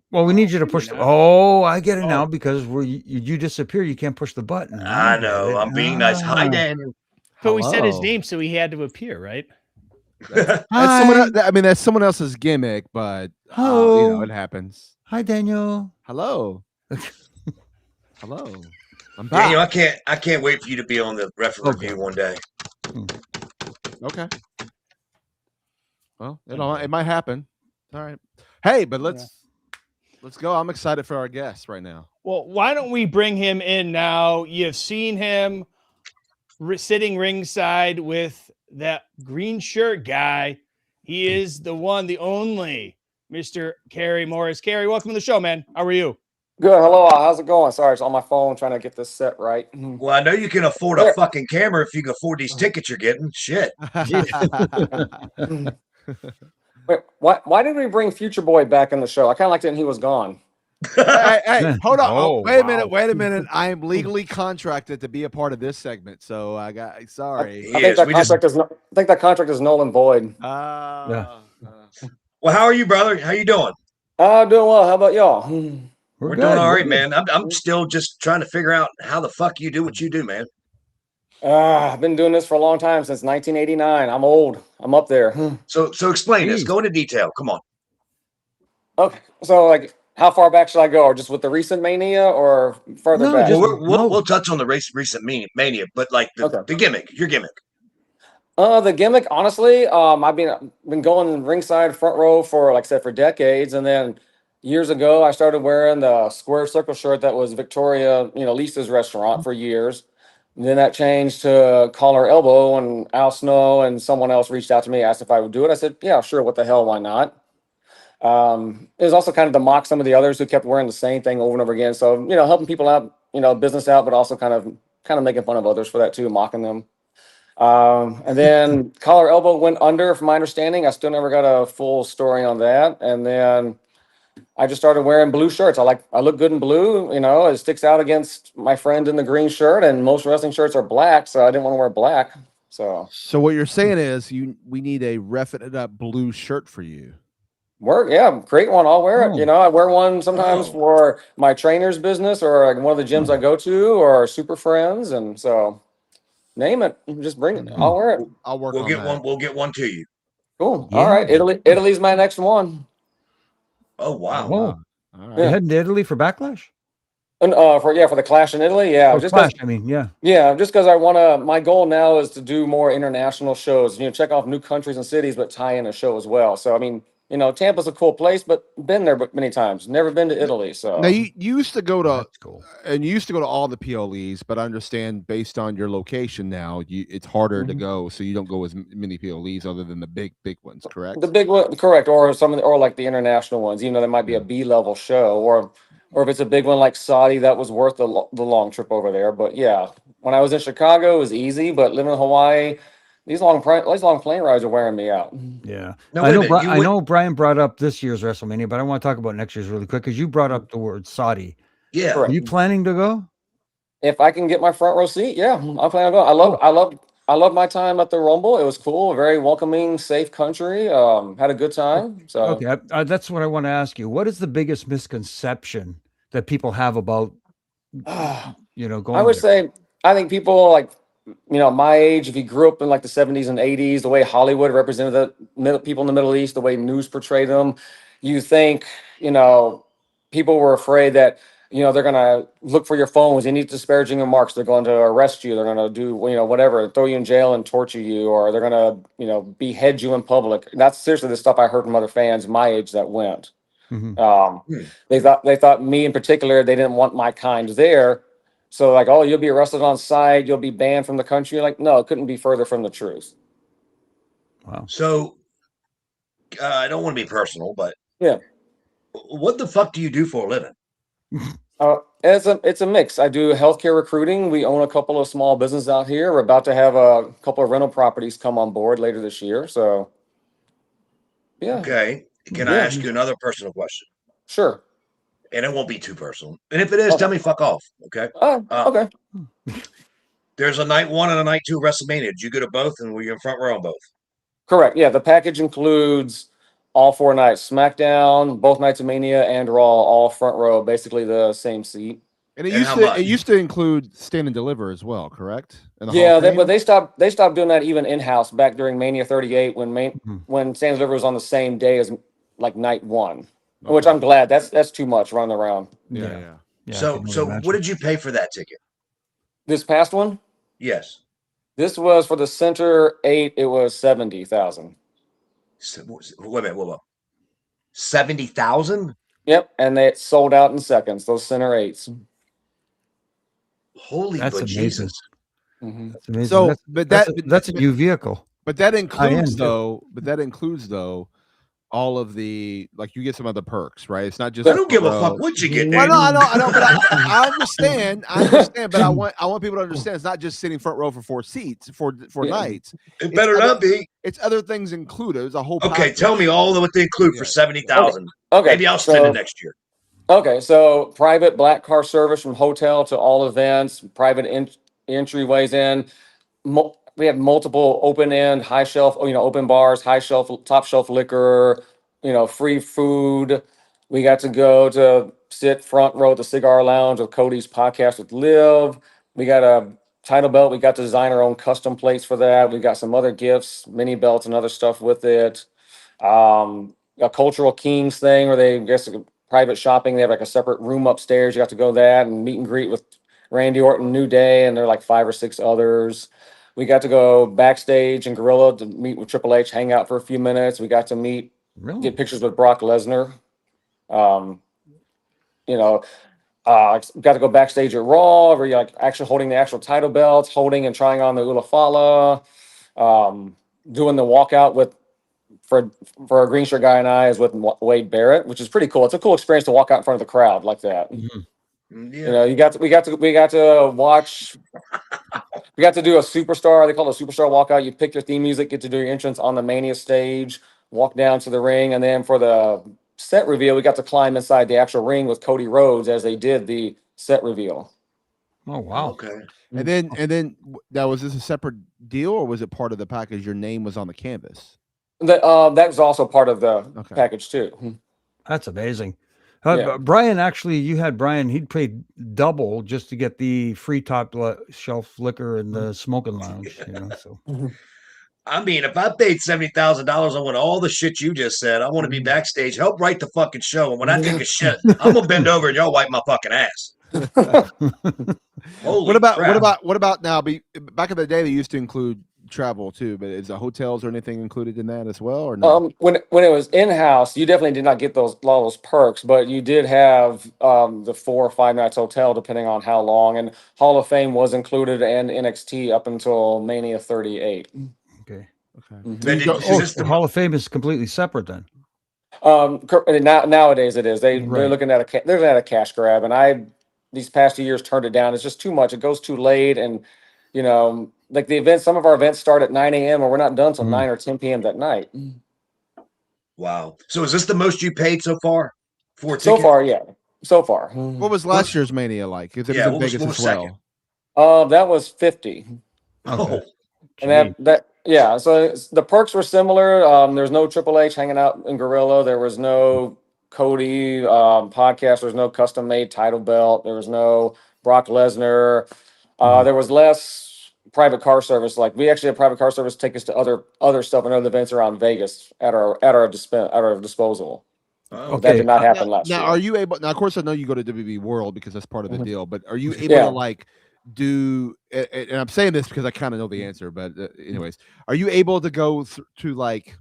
Well, we need you to push. I get it now, because you disappear. You can't push the button. I know. I'm being nice. Hi, Daniel. But we said his Hello. name, so he had to appear, right? That's Hi. someone. I mean, that's someone else's gimmick, but Hello. it happens. Hi, Daniel. Hello. Hello. I'm back. Daniel, I can't wait for you to be on the referee review one day. Okay. Well, it might happen. All right. Hey, but let's go. I'm excited for our guest right now. Well, why don't we bring him in now? You've seen him sitting ringside with that green shirt guy. He is the one, the only Mr. Kerry Morris. Kerry, welcome to the show, man. How are you? Good. Hello. How's it going? Sorry, it's on my phone trying to get this set right. Well, I know you can afford a fucking camera if you can afford these tickets you're getting. Shit. Wait, why did we bring Future Boy back in the show? I kind of liked it when he was gone. hey, hold on. Oh, Wait wow. a minute. I am legally contracted to be a part of this segment, so I got sorry. He I think is. that We just- contract is. I think that contract is null and void. Well, how are you, brother? How you doing? Doing well. How about y'all? We're good. doing all We're right, good. man. I'm still just trying to figure out how the fuck you do what you do, man. I've been doing this for a long time, since 1989. I'm old. I'm up there. So explain this. Jeez. Go into detail. Come on. Okay, so like, how far back should I go? Or just with the recent Mania, or further No, back? just- We'll touch on the recent Mania, but like the gimmick, your gimmick. The gimmick, honestly, I've been going ringside front row for, like I said, for decades, and then years ago I started wearing the square circle shirt that was Victoria, Lisa's restaurant for years. And then that changed to collar elbow, and Al Snow and someone else reached out to me, asked if I would do it. I said, yeah, sure, what the hell, why not? It was also kind of to mock some of the others who kept wearing the same thing over and over again. So, helping people out, business out, but also kind of making fun of others for that too, mocking them. And then collar elbow went under, from my understanding. I still never got a full story on that. And then I just started wearing blue shirts. I look good in blue, it sticks out against my friend in the green shirt, and most wrestling shirts are black, so I didn't want to wear black. So what you're saying is we need a Refin' It Up blue shirt for you. create one. I'll wear it. Oh. I wear one sometimes for my trainer's business, or like one of the gyms I go to, or Super Friends, and so name it, just bring it. I'll wear it. I'll work We'll on get that. one. We'll get one to you. Cool. Yeah. All right, Italy's my next one. Oh wow. Whoa. All right. You heading to Italy for Backlash? And for the Clash in Italy, yeah. Oh, just Clash, 'cause- I mean, yeah. Yeah, just because I want to. My goal now is to do more international shows. Check off new countries and cities, but tie in a show as well. So I mean, Tampa's a cool place, but been there many times. Never been to Italy. So Now you used to go to That's cool. and you used to go to all the PLEs, but I understand based on your location now, it's harder to go, so you don't go as many PLEs other than the big ones, correct? the big one, correct, or or like the international ones. There might be a B-level show, or if it's a big one like Saudi, that was worth the long trip over there. But yeah, when I was in Chicago, it was easy. But living in Hawaii, these long plane rides are wearing me out. Yeah. Now, I wait a know, minute. I know Brian brought up this year's WrestleMania, but I want to talk about next year's really quick because you brought up the word Saudi. Yeah. Correct. Are you planning to go? If I can get my front row seat, yeah, I'm planning on going. I love my time at the Rumble. It was cool, very welcoming, safe country. Had a good time. So Okay, that's what I want to ask you. What is the biggest misconception that people have about, I going would there? say I think people like my age, if you grew up in like the 70s and 80s, the way Hollywood represented the people in the Middle East, the way news portrayed them, you think, people were afraid that, they're going to look for your phones, any disparaging remarks, they're going to arrest you, they're going to do, whatever, throw you in jail and torture you, or they're going to, behead you in public. That's seriously the stuff I heard from other fans my age that went. Hmm. They thought me in particular, they didn't want my kind there. So like, oh, you'll be arrested on site, you'll be banned from the country. Like, no, it couldn't be further from the truth. Wow. So I don't want to be personal, but Yeah. what the fuck do you do for a living? It's a mix. I do healthcare recruiting. We own a couple of small businesses out here. We're about to have a couple of rental properties come on board later this year. So yeah. Okay. Can I Yeah. ask you another personal question? Sure. And it won't be too personal. And if it is, tell me fuck off. Okay. Oh, okay. There's a night 1 and a night 2 WrestleMania. Did you go to both and were you in front row on both? Correct. Yeah, the package includes all 4 nights: SmackDown, both nights of Mania, and Raw, all front row, basically the same seat. And it And used how to much? it used to include stand and deliver as well, correct? In the Hall Yeah, of Fame? but they stopped doing that even in house back during Mania 38 when Stand and Deliver was on the same day as like night 1, which Okay. I'm glad. That's too much running around. Yeah, Yeah. yeah. Yeah, I So can only so imagine. what did you pay for that ticket? This past one, Yes. this was for the Center 8. It was 70,000. Wait a minute. Whoa. 70,000? Yep, and they sold out in seconds. Those Center 8s. Holy That's but amazing. Jesus. Mhm. That's amazing. So, that's that's a new vehicle. but that includes too. though all of the, like, you get some other perks, right? It's not just I don't give a row. fuck what you get, Well, dude. I know, but I understand, but I want people to understand it's not just sitting front row for 4 seats for nights. It better not be. It's other things included. It's a whole Okay, package. tell me all of what they include for Yeah. 70,000. Okay, Maybe I'll spend it so- next year. Okay, so private black car service from hotel to all events, private entryways in. We have multiple open end, high shelf, open bars, high shelf, top shelf liquor, free food. We got to go to sit front row at the cigar lounge with Cody's podcast with Liv. We got a title belt. We got to design our own custom plates for that. We got some other gifts, mini belts and other stuff with it. A cultural Kings thing where they private shopping. They have like a separate room upstairs. You got to go that and meet and greet with Randy Orton, New Day, and there are like 5 or 6 others. We got to go backstage in Gorilla to meet with Triple H, hang out for a few minutes. We got to get pictures with Brock Lesnar. Got to go backstage at Raw, where you're like actually holding the actual title belts, holding and trying on the Ulafala, doing the walkout for a green shirt guy and I is with Wade Barrett, which is pretty cool. It's a cool experience to walk out in front of the crowd like that. Yeah. We got to watch. We got to do a superstar. They call it a superstar walkout. You pick your theme music, get to do your entrance on the Mania stage, walk down to the ring, and then for the set reveal, we got to climb inside the actual ring with Cody Rhodes as they did the set reveal. Oh wow. Okay. And then now, was this a separate deal or was it part of the package? Your name was on the canvas. That was also part of the package too. That's amazing. Yeah. Brian, actually, you had Brian. He'd paid double just to get the free top shelf liquor in the smoking lounge. So I mean, if I paid $70,000, I want all the shit you just said. I want to be backstage, help write the fucking show. And when I take a shit, I'm gonna bend over and y'all wipe my fucking ass. Holy What crap. about now? Back in the day, they used to include travel too, but is the hotels or anything included in that as well, or no? When it was in house, you definitely did not get a lot of those perks, but you did have the 4 or 5 nights hotel depending on how long. And Hall of Fame was included and NXT up until Mania 38. okay. The Hall of Fame is completely separate then. Nowadays it is. They're Right. looking at a cash grab, and these past 2 years turned it down. It's just too much. It goes too late, and like the events, some of our events start at 9 a.m. or we're not done till 9 or 10 p.m. that night. Wow. So is this the most you paid so far for a So ticket? far, yeah. So far. What was last year's Mania like? Because it was in what was- Vegas what as was well. That was 50. Oh, And yeah, so the perks were similar. There's no Triple H hanging out in Gorilla. There was no Cody podcast. There was no custom made title belt. There was no Brock Lesnar. There was less private car service. Like we actually had private car service take us to other stuff and other events around Vegas at our disposal. oh. That did not happen last Now, year. are you able? Now, of course, I know you go to WB World because that's part of the deal. But are you able Yeah. to like do? And I'm saying this because I kind of know the answer. But anyways, are you able to go to like,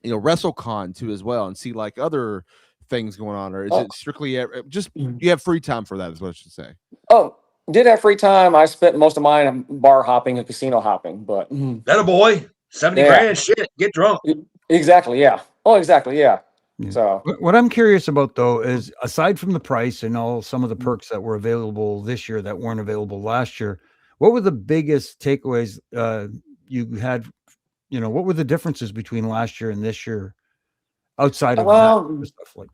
WrestleCon too as well and see like other things going on, or is it strictly just you have free time for that? Is what I should say. Oh, did have free time. I spent most of mine bar hopping and casino hopping, but That a boy, 70 Yeah. grand, shit, get drunk. exactly, yeah. Oh, exactly, yeah. Yeah. So What I'm curious about though is aside from the price and all some of the perks that were available this year that weren't available last year, what were the biggest takeaways you had? What were the differences between last year and this year outside of that stuff like?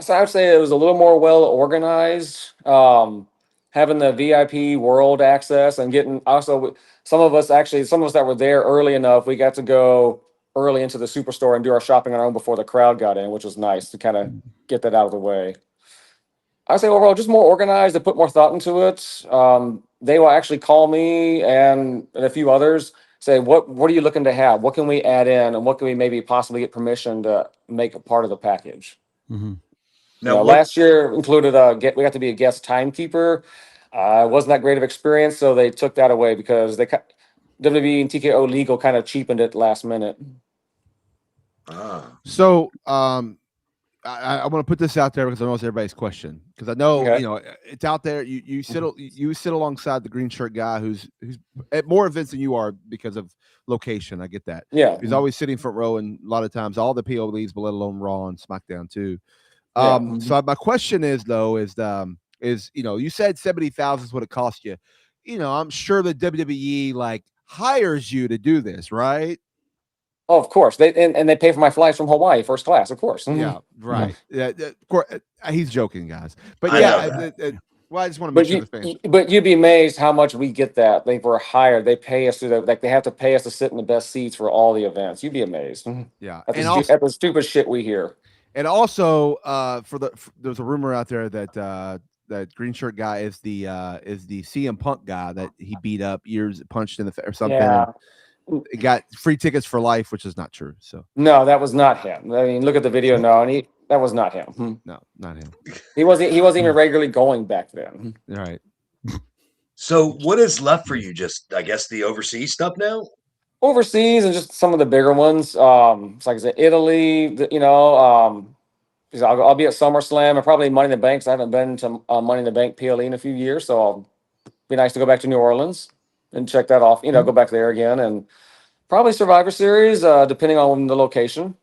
So I would say it was a little more well organized. Having the VIP world access and getting also some of us that were there early enough, we got to go early into the superstore and do our shopping on our own before the crowd got in, which was nice to kind of get that out of the way. I say overall, just more organized. They put more thought into it. They will actually call me and a few others, say, what are you looking to have? What can we add in, and what can we maybe possibly get permission to make a part of the package? Mm-hmm. Now, Last year included we got to be a guest timekeeper. It wasn't that great of experience, so they took that away because WWE and TKO legal kind of cheapened it last minute. So, I want to put this out there because I know it's everybody's question. Because I know it's out there. You sit alongside the green shirt guy who's at more events than you are because of location. I get that. Yeah, he's always sitting front row, and a lot of times all the PLEs, but let alone Raw and SmackDown too. So my question is you said 70,000 is what it cost you. I'm sure the WWE like hires you to do this, right? Oh, of course. They pay for my flights from Hawaii, first class, of course. Yeah, right. Yeah, of course. He's joking, guys. But I I just want to make sure the fans. But you'd be amazed how much we get that. They were hired. They pay us they have to pay us to sit in the best seats for all the events. You'd be amazed. Yeah, at the stupid shit we hear. And also, there's a rumor out there that that green shirt guy is the CM Punk guy that he beat up punched in the face or something. Yeah. Got free tickets for life, which is not true. So no, that was not him. I mean, look at the video now, and that was not him. No, not him. He wasn't even regularly going back then. All right. So what is left for you? Just I guess the overseas stuff now. Overseas and just some of the bigger ones. So like I said, Italy. I'll be at SummerSlam and probably Money in the Bank. 'Cause I haven't been to Money in the Bank PLE in a few years, so it'll be nice to go back to New Orleans and check that off. Go back there again, and probably Survivor Series, depending on the location.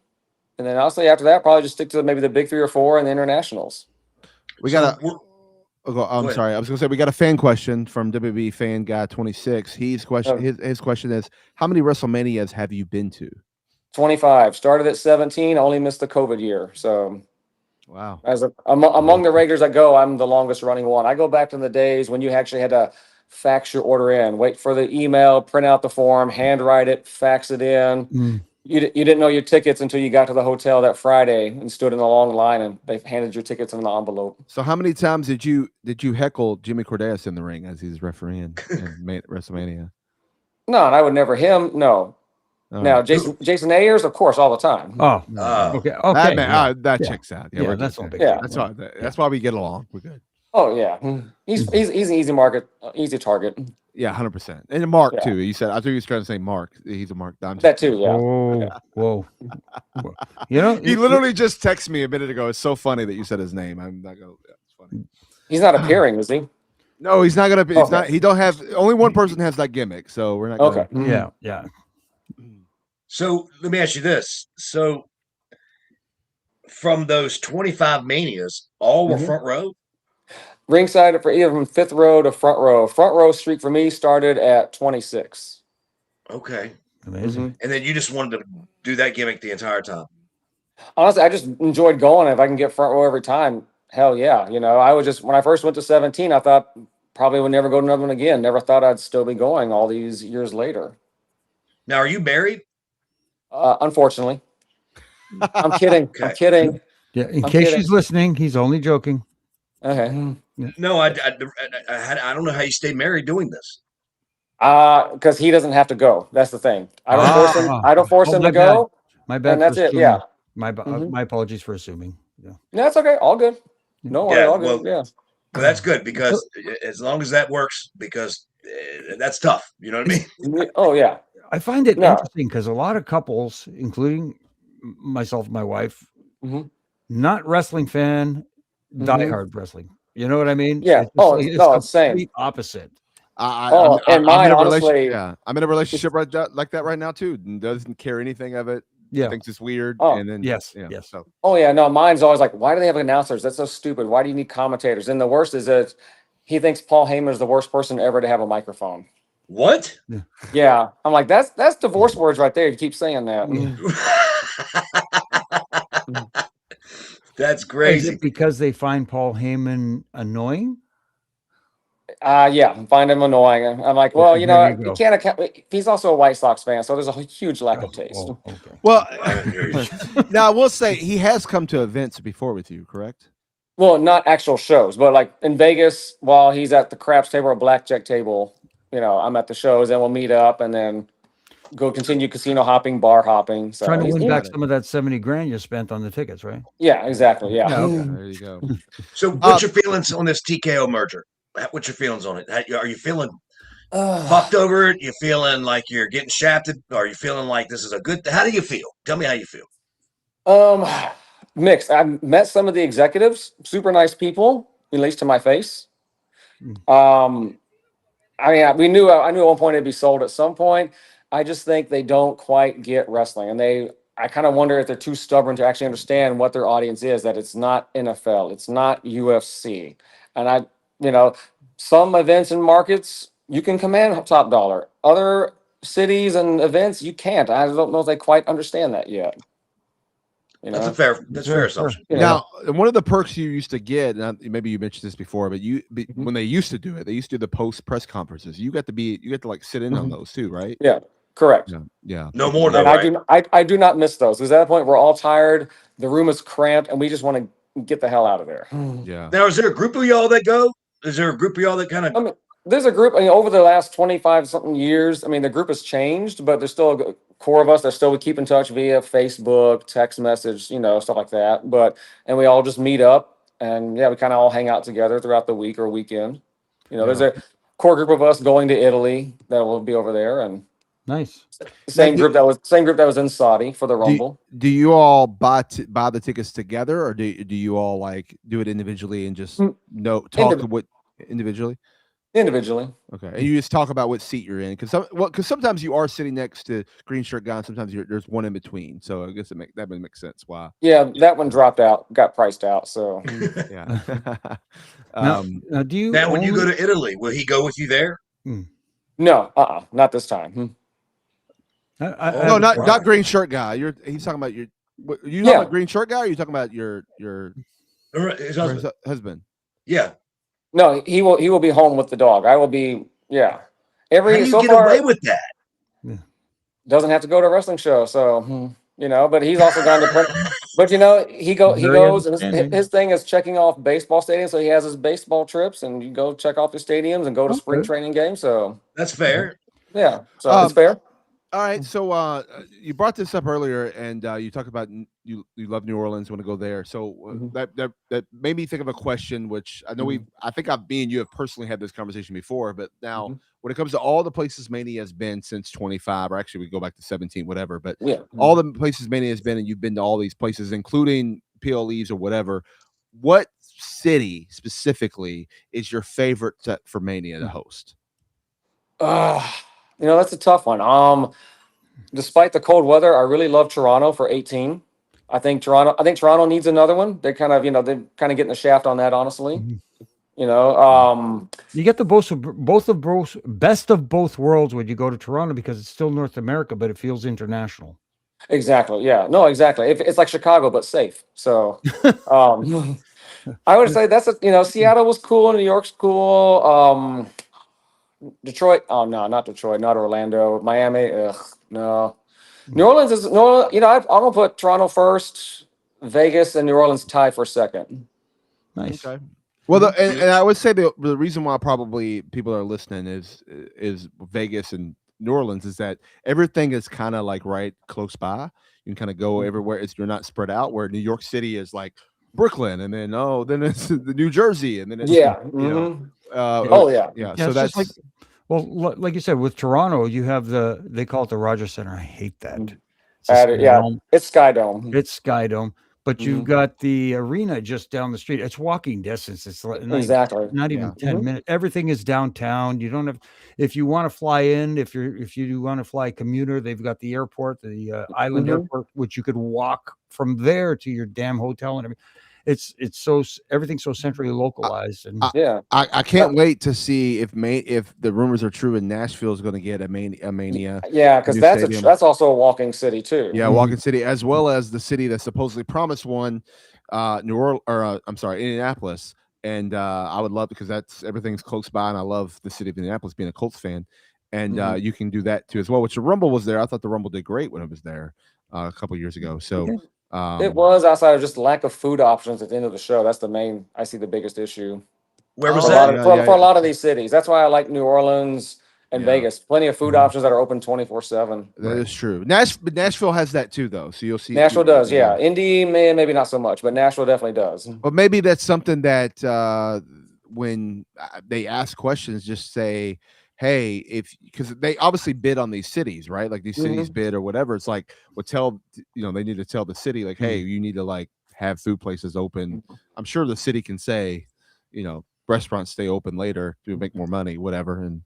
And then honestly, after that, probably just stick to maybe the big 3 or 4 and the internationals. I'm sorry. I was going to say we got a fan question from WWE fan guy 26. His question is, how many WrestleManias have you been to? 25. Started at 17. Only missed the COVID year. So, wow. Among the regulars that go, I'm the longest running one. I go back to the days when you actually had to fax your order in, wait for the email, print out the form, handwrite it, fax it in. You didn't know your tickets until you got to the hotel that Friday and stood in a long line, and they handed your tickets in an envelope. So how many times did you heckle Jimmy Cordeas in the ring as he's refereeing in WrestleMania? No, and I would never him. No. Now Jason Ayers, of course, all the time. Oh, okay. That checks out. Yeah, that's all big. Yeah, that's why we get along. We're good. Oh yeah, he's an easy easy target. Yeah, 100%. And Mark too. You said I thought you was trying to say Mark. He's a Mark. That too. Yeah. Whoa. He literally just texted me a minute ago. It's so funny that you said his name. I'm not gonna. It's funny. He's not appearing, is he? No, he's not gonna be. It's not. He don't have. Only one person has that gimmick, so we're not. Gonna, okay. Yeah. So let me ask you this. So from those 25 manias, all were front row? Ringside for either from fifth row to front row. Front row streak for me started at 26. Okay. Amazing. And then you just wanted to do that gimmick the entire time. Honestly, I just enjoyed going. If I can get front row every time, hell yeah. You know, I was just, when I first went to 17, I thought probably would never go to another one again. Never thought I'd still be going all these years later. Now, are you married? Unfortunately. I'm kidding. Okay. I'm kidding. Yeah. In I'm case kidding. she's listening, he's only joking. Okay. No, I don't know how you stay married doing this. Because he doesn't have to go. That's the thing. I don't force him. I don't force him my to go. My bad. And that's for it. assuming. Yeah. My apologies for assuming. Yeah. No, that's okay. All good. No worry. Yeah, All good. well, Yeah. Well, that's good because as long as that works, because that's tough. You know what I mean? Oh yeah. I find it No. interesting because a lot of couples, including myself and my wife, not wrestling fan, diehard wrestling. You know what I mean? Yeah. It's Oh, it's no, it's same. complete opposite. I'm and mine, in a honestly. Yeah, I'm in a relationship like that right now too. And doesn't care anything of it. Yeah. Thinks it's weird. Oh. And then Yes. yeah, Yes. So Oh yeah, no, mine's always like, why do they have announcers? That's so stupid. Why do you need commentators? And the worst is that he thinks Paul Heyman is the worst person ever to have a microphone. What? Yeah, I'm like, that's divorce words right there. You keep saying that. That's Is crazy. it because they find Paul Heyman annoying? Yeah, I find him annoying. I'm like, well, you There know, you you go. can't account. He's also a White Sox fan, so there's a huge lack of taste. Oh, okay. well, I now I will say he has come to events before with you, correct? Well, not actual shows, but like in Vegas, while he's at the craps table or blackjack table, you know, I'm at the shows, and we'll meet up, and then go continue casino hopping, bar hopping. So Trying to he's- win yeah, back some of that 70 grand you spent on the tickets, right? yeah, exactly. Yeah. There you go. So, what's your feelings on this TKO merger? What's your feelings on it? Are you feeling fucked over it? You feeling like you're getting shafted? Are you feeling like this is a good? How do you feel? Tell me how you feel. Mixed. I've met some of the executives, super nice people, at least to my face. I mean, I knew at one point it'd be sold at some point. I just think they don't quite get wrestling, and I kind of wonder if they're too stubborn to actually understand what their audience is. That it's not NFL, it's not UFC, and some events and markets you can command top dollar. Other cities and events you can't. I don't know if they quite understand that yet. You know? That's a fair assumption. You know? Now, one of the perks you used to get, and maybe you mentioned this before, but when they used to do it, they used to do the post press conferences. You got to like sit in on those too, right? Yeah, correct. Yeah. No more though, And right? I do not miss those because at that point we're all tired, the room is cramped, and we just want to get the hell out of there. Yeah. Now, is there a group of y'all that go? Is there a group of y'all that kind of? I mean, there's a group. I mean, over the last 25 something years, I mean, the group has changed, but there's still a core of us that still would keep in touch via Facebook, text message, stuff like that. And we all just meet up, and yeah, we kind of all hang out together throughout the week or weekend. There's a core group of us going to Italy that will be over there, and Nice. same group that was in Saudi for the Rumble. Do you all buy the tickets together, or do you all like do it individually and just talk individually? Individually. Okay, and you just talk about what seat you're in, because sometimes you are sitting next to green shirt guy, and sometimes there's one in between. So I guess that would make sense. Why? Yeah, that one dropped out, got priced out. So Yeah. Now, do you? When you go to Italy, will he go with you there? no, not this time. No, not green shirt guy. He's talking about talking about green shirt guy, or are you talking about your His husband. husband? Yeah. No, he will be home with the dog. I will be, yeah. How do you get away with that? Doesn't have to go to a wrestling show, so but he's also gone to but he goes and his thing is checking off baseball stadiums, so he has his baseball trips, and you go check off the stadiums and go to spring training games. So That's fair. yeah, so it's fair. All right, so you brought this up earlier, and you talked about you love New Orleans, want to go there. So that made me think of a question, which I know I think me and you have personally had this conversation before, but now when it comes to all the places Mania has been since 25, or actually we go back to 17, whatever, but all the places Mania has been, and you've been to all these places, including PLEs or whatever. What city specifically is your favorite for Mania to host? That's a tough one. Despite the cold weather, I really love Toronto for 18. I think Toronto needs another one. They're kind of, they're kind of getting the shaft on that, honestly. You know, You get the best of both worlds when you go to Toronto because it's still North America, but it feels international. exactly. Yeah, no, exactly. It's like Chicago, but safe. So, I would say Seattle was cool. New York's cool. Detroit. Oh no, not Detroit. Not Orlando. Miami. Ugh, no. New Orleans is no. You know, I'm gonna put Toronto first. Vegas and New Orleans tie for second. Nice. Okay. Well, and I would say the reason why probably people are listening is Vegas and New Orleans is that everything is kind of like right close by. You can kind of go everywhere. You're not spread out. Where New York City is like Brooklyn, and then then it's the New Jersey, and then it's Yeah. yeah. Yeah, So it's that's just like, well, like you said, with Toronto, you have they call it the Rogers Center. I hate that. It's a Skydome. It's Skydome. It's Skydome, but you've got the arena just down the street. It's walking distance. It's Exactly. not even 10 minutes. Everything is downtown. You don't have, if you want to fly in, if you want to fly commuter, they've got the airport, the island airport, which you could walk from there to your damn hotel and everything. It's so everything's so centrally localized, and I can't wait to see if the rumors are true and Nashville is going to get a mania. Yeah, because that's also a walking city too. Yeah, walking city, as well as the city that supposedly promised one, Indianapolis. And I would love, because everything's close by, and I love the city of Indianapolis, being a Colts fan, and you can do that too as well. Which the Rumble was there. I thought the Rumble did great when it was there a couple years ago. So. It was outside of just lack of food options at the end of the show. That's I see the biggest issue. Where was that? For a lot of these cities. That's why I like New Orleans and Vegas. Plenty of food options that are open 24/7. That is true. Nashville has that too, though. So you'll see. Nashville does, yeah. Indy maybe not so much, but Nashville definitely does. But maybe that's something that when they ask questions, just say, hey, because they obviously bid on these cities, right? Like these cities bid or whatever. It's like, they need to tell the city, like, hey, you need to like have food places open. I'm sure the city can say, restaurants stay open later to make more money, whatever. And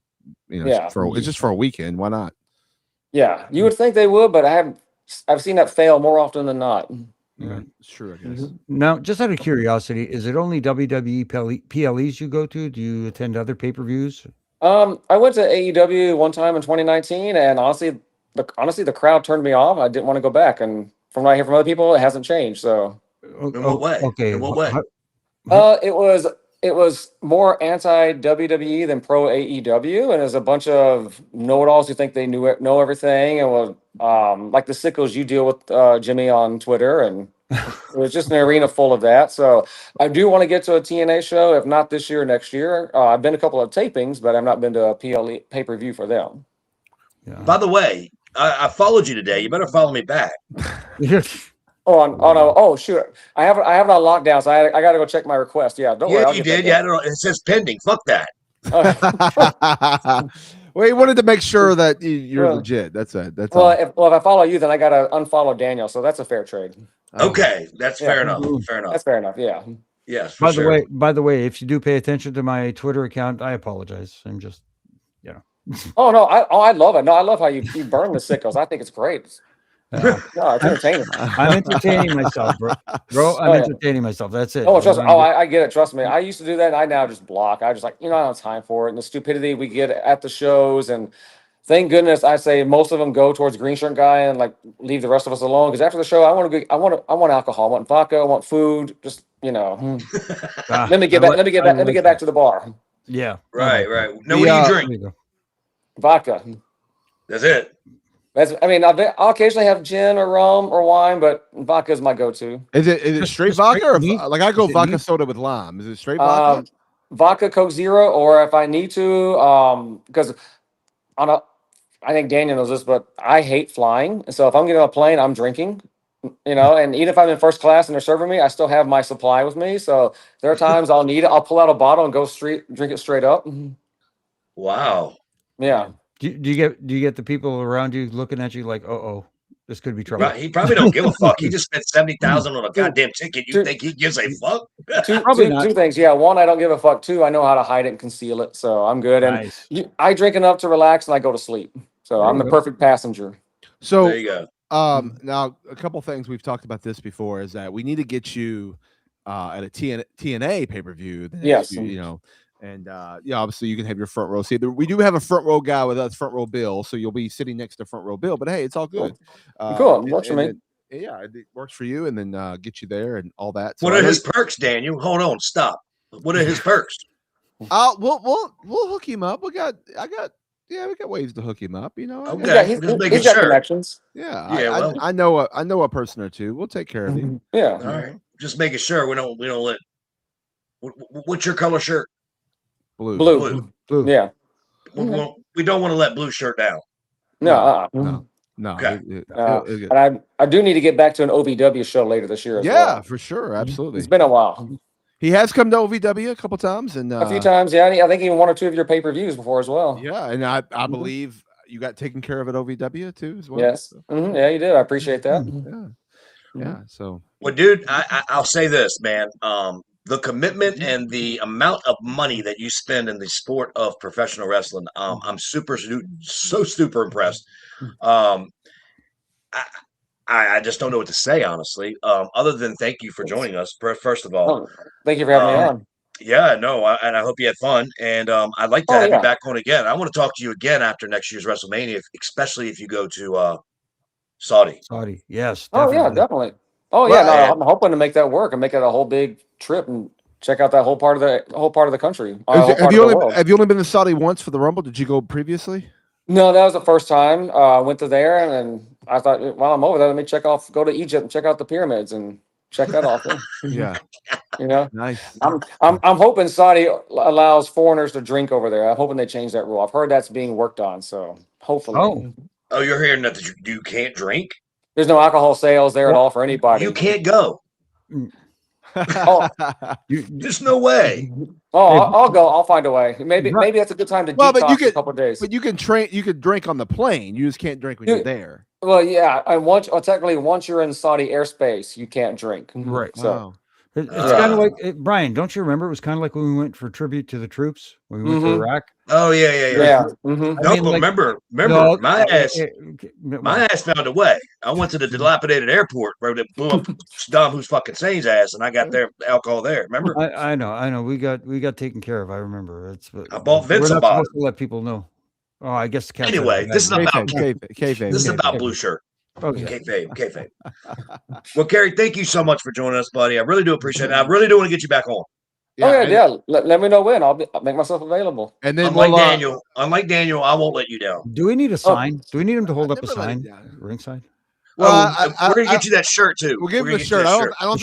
it's just for a weekend. Why not? Yeah, you would think they would, but I've seen that fail more often than not. Yeah, it's true, I guess. Now, just out of curiosity, is it only WWE PLEs you go to? Do you attend other pay-per-views? I went to AEW one time in 2019, and honestly, the crowd turned me off. I didn't want to go back, and from what I hear from other people, it hasn't changed. So, in what way? Okay, in what way? It was more anti WWE than pro AEW, and there's a bunch of know-it-alls who think they know everything, and was like the sickos you deal with, Jimmy, on Twitter, and it was just an arena full of that. So I do want to get to a TNA show, if not this year, next year. I've been to a couple of tapings, but I've not been to a PLE pay-per-view for them. Yeah. By the way, I followed you today. You better follow me back. Oh shoot! I have it on lockdown, so I got to go check my request. Yeah, don't worry. Yeah, you did. Yeah, it says pending. Fuck that. Well, he wanted to make sure that you're legit. That's it. That's all. If I follow you, then I got to unfollow Daniel. So that's a fair trade. Okay, that's fair enough. Fair enough. That's fair enough. Yeah. Yes. By the way, if you do pay attention to my Twitter account, I apologize. I'm just, Oh no! I love it. No, I love how you burn the sickos. I think it's great. No, it's entertaining. I'm entertaining myself, bro. I'm entertaining myself. That's it. Oh, trust me. I get it. Trust me. I used to do that. And I now just block. I just I don't have time for it. And the stupidity we get at the shows, and thank goodness I say most of them go towards green shirt guy and like leave the rest of us alone. Because after the show, I want alcohol. I want vodka. I want food. Just let me get back to the bar. Yeah. Right. No, what do you drink? Vodka. That's it. I'll occasionally have gin or rum or wine, but vodka is my go-to. Is it straight vodka or like I go vodka soda with lime? Is it straight vodka? Vodka, Coke Zero, or if I need to, because I think Daniel knows this, but I hate flying. So if I'm getting on a plane, I'm drinking. And even if I'm in first class and they're serving me, I still have my supply with me. So there are times I'll need it. I'll pull out a bottle and go drink it straight up. Wow. Yeah. Do you get the people around you looking at you like, this could be trouble? Right. He probably don't give a fuck. He just spent $70,000 on a goddamn ticket. You think he gives a fuck? Two things. Yeah. One, I don't give a fuck. Two, I know how to hide it and conceal it, so I'm good. Nice. And I drink enough to relax and I go to sleep. So I'm the perfect passenger. So there you go. Now a couple things we've talked about this before is that we need to get you at a TNA pay-per-view. Yes. You know, and obviously you can have your front row seat. We do have a front row guy with us, front row Bill, so you'll be sitting next to front row Bill. But hey, it's all good. Cool. Works for me. Yeah, it works for you, and then get you there and all that. So what are his perks, Daniel? Hold on, stop. What are his perks? We'll hook him up. We got ways to hook him up. You know. Okay, He's just making got sure. connections. Yeah, Yeah, I know a person or two. We'll take care of him. Yeah. All right, just making sure we don't let. What's your color shirt? Blue. Blue. Yeah. We don't want to let blue shirt down. No. No. Okay. And I do need to get back to an OVW show later this year as well. Yeah, for sure. Absolutely. It's been a while. He has come to OVW a couple times and A few times, yeah. I think even one or two of your pay-per-views before as well. Yeah, and I believe you got taken care of at OVW too as well. Yes. Yeah, you did. I appreciate that. Yeah. So Well, dude, I'll say this, man. The commitment and the amount of money that you spend in the sport of professional wrestling, I'm super impressed. I just don't know what to say, honestly. Other than thank you for joining us, first of all. Thank you for having me on. Yeah, no, and I hope you had fun. And I'd like to have you back on again. I want to talk to you again after next year's WrestleMania, especially if you go to Saudi. Saudi, yes. Oh yeah, definitely. Oh yeah, no, I'm hoping to make that work and make it a whole big trip and check out that whole part of the country. have you only been to Saudi once for the Rumble? Did you go previously? No, that was the first time. I went to there and I thought, while I'm over there, let me go to Egypt and check out the pyramids and check that off. Yeah. You know, nice. I'm hoping Saudi allows foreigners to drink over there. I'm hoping they change that rule. I've heard that's being worked on, so hopefully. Oh, you're hearing that you can't drink? There's no alcohol sales there at all for anybody. You can't go. There's no way. I'll go. I'll find a way. Maybe that's a good time to detox for a couple of days. But you can train. You could drink on the plane. You just can't drink when you're there. Well, yeah, and technically, once you're in Saudi airspace, you can't drink. Right. So it's kind of like Brian. Don't you remember? It was kind of like when we went for tribute to the troops when we went to Iraq. Oh yeah. Remember, my ass found a way. I went to the dilapidated airport where they blew up Saddam Hussein's ass, and I got their alcohol there. Remember? I know. We got taken care of. I remember. I bought Vince a bottle. To let people know. Oh, I guess. Anyway, this is about kayfabe. This is about blue shirt. Okay. Kayfabe. Well, Kerry, thank you so much for joining us, buddy. I really do appreciate it. I really do want to get you back on. Let me know when. I'll make myself available. And then unlike Daniel, I won't let you down. Do we need a sign? Do we need him to hold up a sign ringside? Well, we're gonna get you that shirt too. We'll give him a shirt. I don't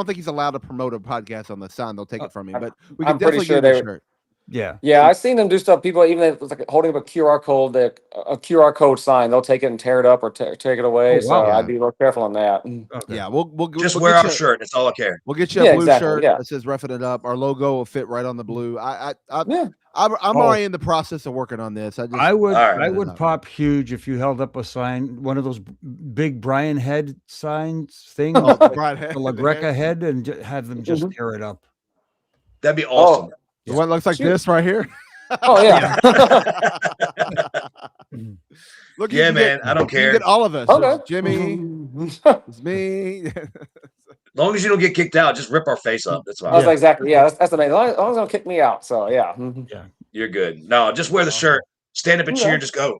think he's allowed to promote a podcast on the sign. They'll take it from him, but we can definitely give him a shirt. Yeah, I've seen them do stuff. People, even if it's like holding up a QR code sign, they'll take it and tear it up or take it away. So I'd be a little careful on that. Okay. Yeah, we'll just wear our shirt. That's all I care. We'll get you a blue shirt that says "Roughing It Up." Our logo will fit right on the blue. I'm already in the process of working on this. I would pop huge if you held up a sign, one of those big Brian head signs thing, like La Greca head, and have them just tear it up. That'd be awesome. The one looks like this right here. Oh yeah. Look, man. I don't care. You get all of us. Okay. Jimmy, it's me. As long as you don't get kicked out, just rip our face up. That's fine. I was like, exactly. Yeah, that's the main. As long as they don't kick me out. So yeah. You're good. No, just wear the shirt. Stand up and cheer. Just go.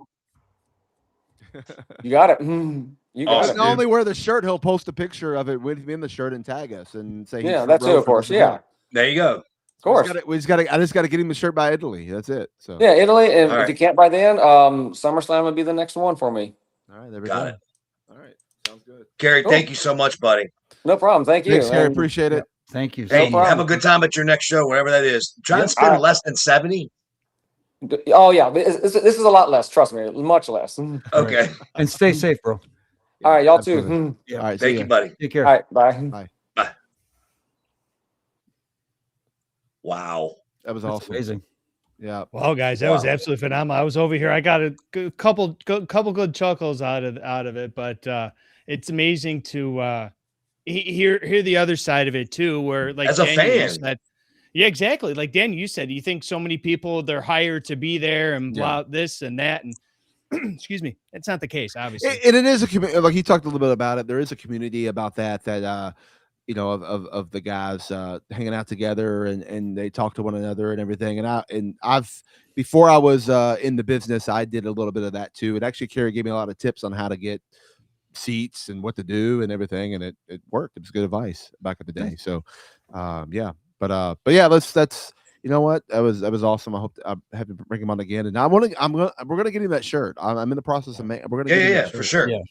You got it. You got it. Not only wear the shirt, he'll post a picture of it with him in the shirt and tag us and say, that too, of course. Yeah. There you go. Of course. I just got to get him the shirt by Italy. That's it. So yeah, Italy. And if you can't by then, SummerSlam would be the next one for me. All right, there we go. It. All right, sounds good. Kerry, thank you so much, buddy. No problem. Thank you. Thanks, Kerry. Appreciate it. Thank you. Hey, have a good time at your next show, wherever that is. Try and spend less than 70. Oh yeah, this is a lot less. Trust me, much less. Okay. And stay safe, bro. All right, y'all too. Yeah. All right, thank you, buddy. Take care. All right, bye. Bye. Wow. That was awesome. Amazing. Yeah. Well, guys, that was absolutely phenomenal. I was over here. I got a couple good chuckles out of it, but it's amazing to hear the other side of it too, where like as a fan. Said, yeah, exactly. Like Dan, you said, you think so many people they're hired to be there and blah this and that, and excuse me, it's not the case, obviously. And it is a community. Like he talked a little bit about it. There is a community about that of the guys hanging out together and they talk to one another and everything. And I've before I was in the business, I did a little bit of that too. And actually, Kerry gave me a lot of tips on how to get seats and what to do and everything, and it worked. It was good advice back in the day. So but yeah, that's you know what, that was awesome. I hope I have to bring him on again, and we're gonna get him that shirt. I'm in the process of making. We're gonna get him that shirt. For sure. Yeah.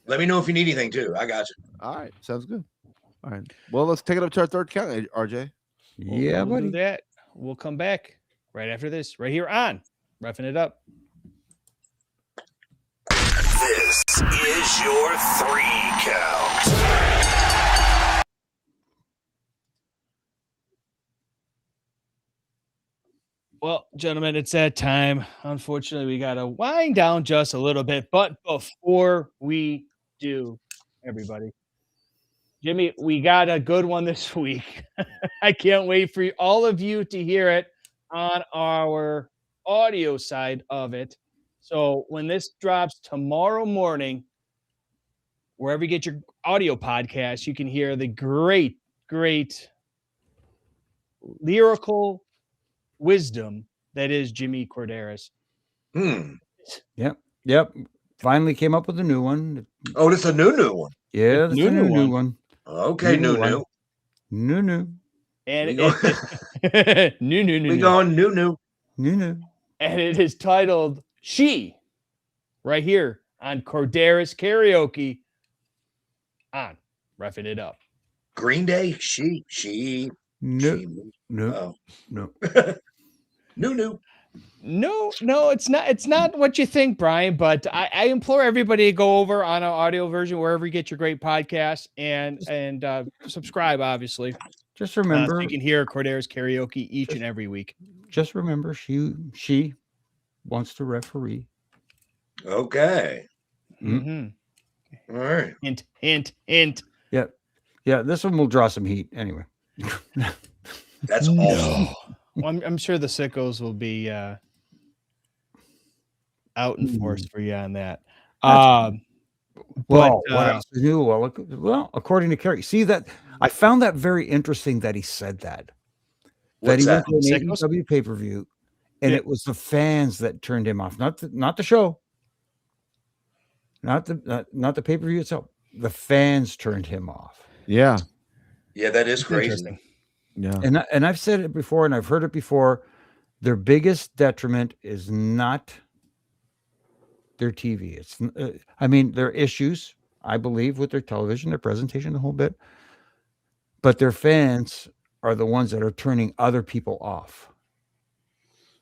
Let me know if you need anything too. I got you. All right, sounds good. All right, well, let's take it up to our third count, RJ. Yeah, we'll buddy. do that. We'll come back right after this, right here on Roughing It Up. This is your 3 count. Well, gentlemen, it's that time. Unfortunately, we got to wind down just a little bit. But before we do, everybody, Jimmy, we got a good one this week. I can't wait for all of you to hear it on our audio side of it. So when this drops tomorrow morning, wherever you get your audio podcast, you can hear the great lyrical wisdom that is Jimmy Corderas. Yep. Finally came up with a new one. Oh, this is a new one. Yeah, that's a new one. Okay, new. And We new. going new. And it is titled She, right here on Corderas Karaoke on Roughing It Up. Green Day. She. No. Oh. No. New. No, it's not what you think, Brian, but I implore everybody to go over on our audio version wherever you get your great podcast and subscribe, obviously. Just remember, so you can hear Corderas Karaoke each and every week. Just remember, she wants to referee. Okay. Mm-hmm. All right. Hint. Yeah. This one will draw some heat anyway. That's awesome. Well, I'm sure the sickos will be out in force for you on that. What else is new? Well, according to Kerry, see that I found that very interesting that he said that. What's he that? went to an AEW pay-per-view, and it was the fans that turned him off, not the show, not the pay-per-view itself. The fans turned him off. Yeah, that is crazy. Yeah, and I've said it before, and I've heard it before. Their biggest detriment is not their TV. It's, there are issues, I believe, with their television, their presentation, the whole bit. But their fans are the ones that are turning other people off,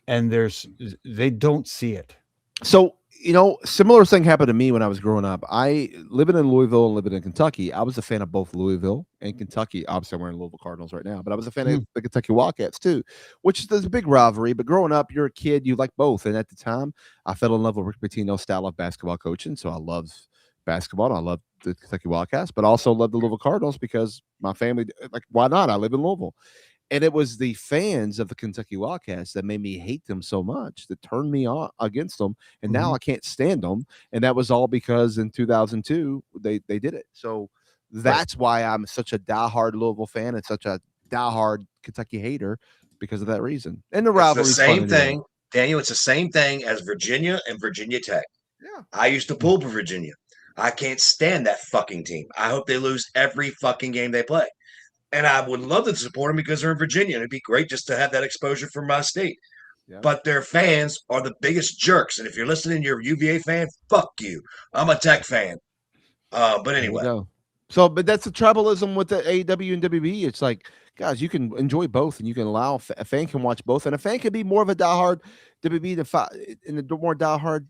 and they don't see it. So, similar thing happened to me when I was growing up. I living in Louisville and living in Kentucky. I was a fan of both Louisville and Kentucky. Obviously, I'm wearing Louisville Cardinals right now, but I was a fan of the Kentucky Wildcats too, which is a big rivalry. But growing up, you're a kid, you like both. And at the time, I fell in love with Rick Pitino's style of basketball coaching. So I love basketball. And I love the Kentucky Wildcats, but also love the Louisville Cardinals because my family, why not? I live in Louisville. And it was the fans of the Kentucky Wildcats that made me hate them so much, that turned me on against them. And now I can't stand them. And that was all because in 2002, they did it. So that's why I'm such a diehard Louisville fan and such a diehard Kentucky hater, because of that reason. And the rivalry. It's the same thing, Daniel. It's the same thing as Virginia and Virginia Tech. Yeah. I used to pull for Virginia. I can't stand that fucking team. I hope they lose every fucking game they play. And I would love to support them because they're in Virginia. It'd be great just to have that exposure from my state. Yeah. But their fans are the biggest jerks. And if you're listening, you're a UVA fan, fuck you. I'm a Tech fan. But anyway. So, but that's the tribalism with the AEW and WB. It's like, guys, you can enjoy both, and you can allow a fan can watch both. And a fan can be more of a diehard WB and a more diehard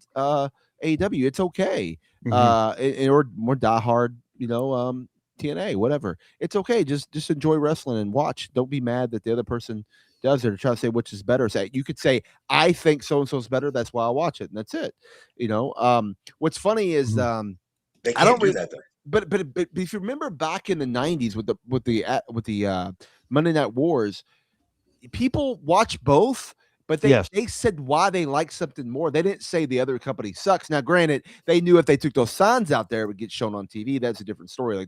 AEW. It's okay. Or more diehard, TNA, whatever. It's okay. Just enjoy wrestling and watch. Don't be mad that the other person does it or try to say which is better. You could say, I think so and so is better. That's why I watch it, and that's it. What's funny is they can't do that though. But if you remember back in the 90s with the Monday Night Wars, people watch both, But they said why they like something more. They didn't say the other company sucks. Now, granted, they knew if they took those signs out there, it would get shown on TV. That's a different story. Like,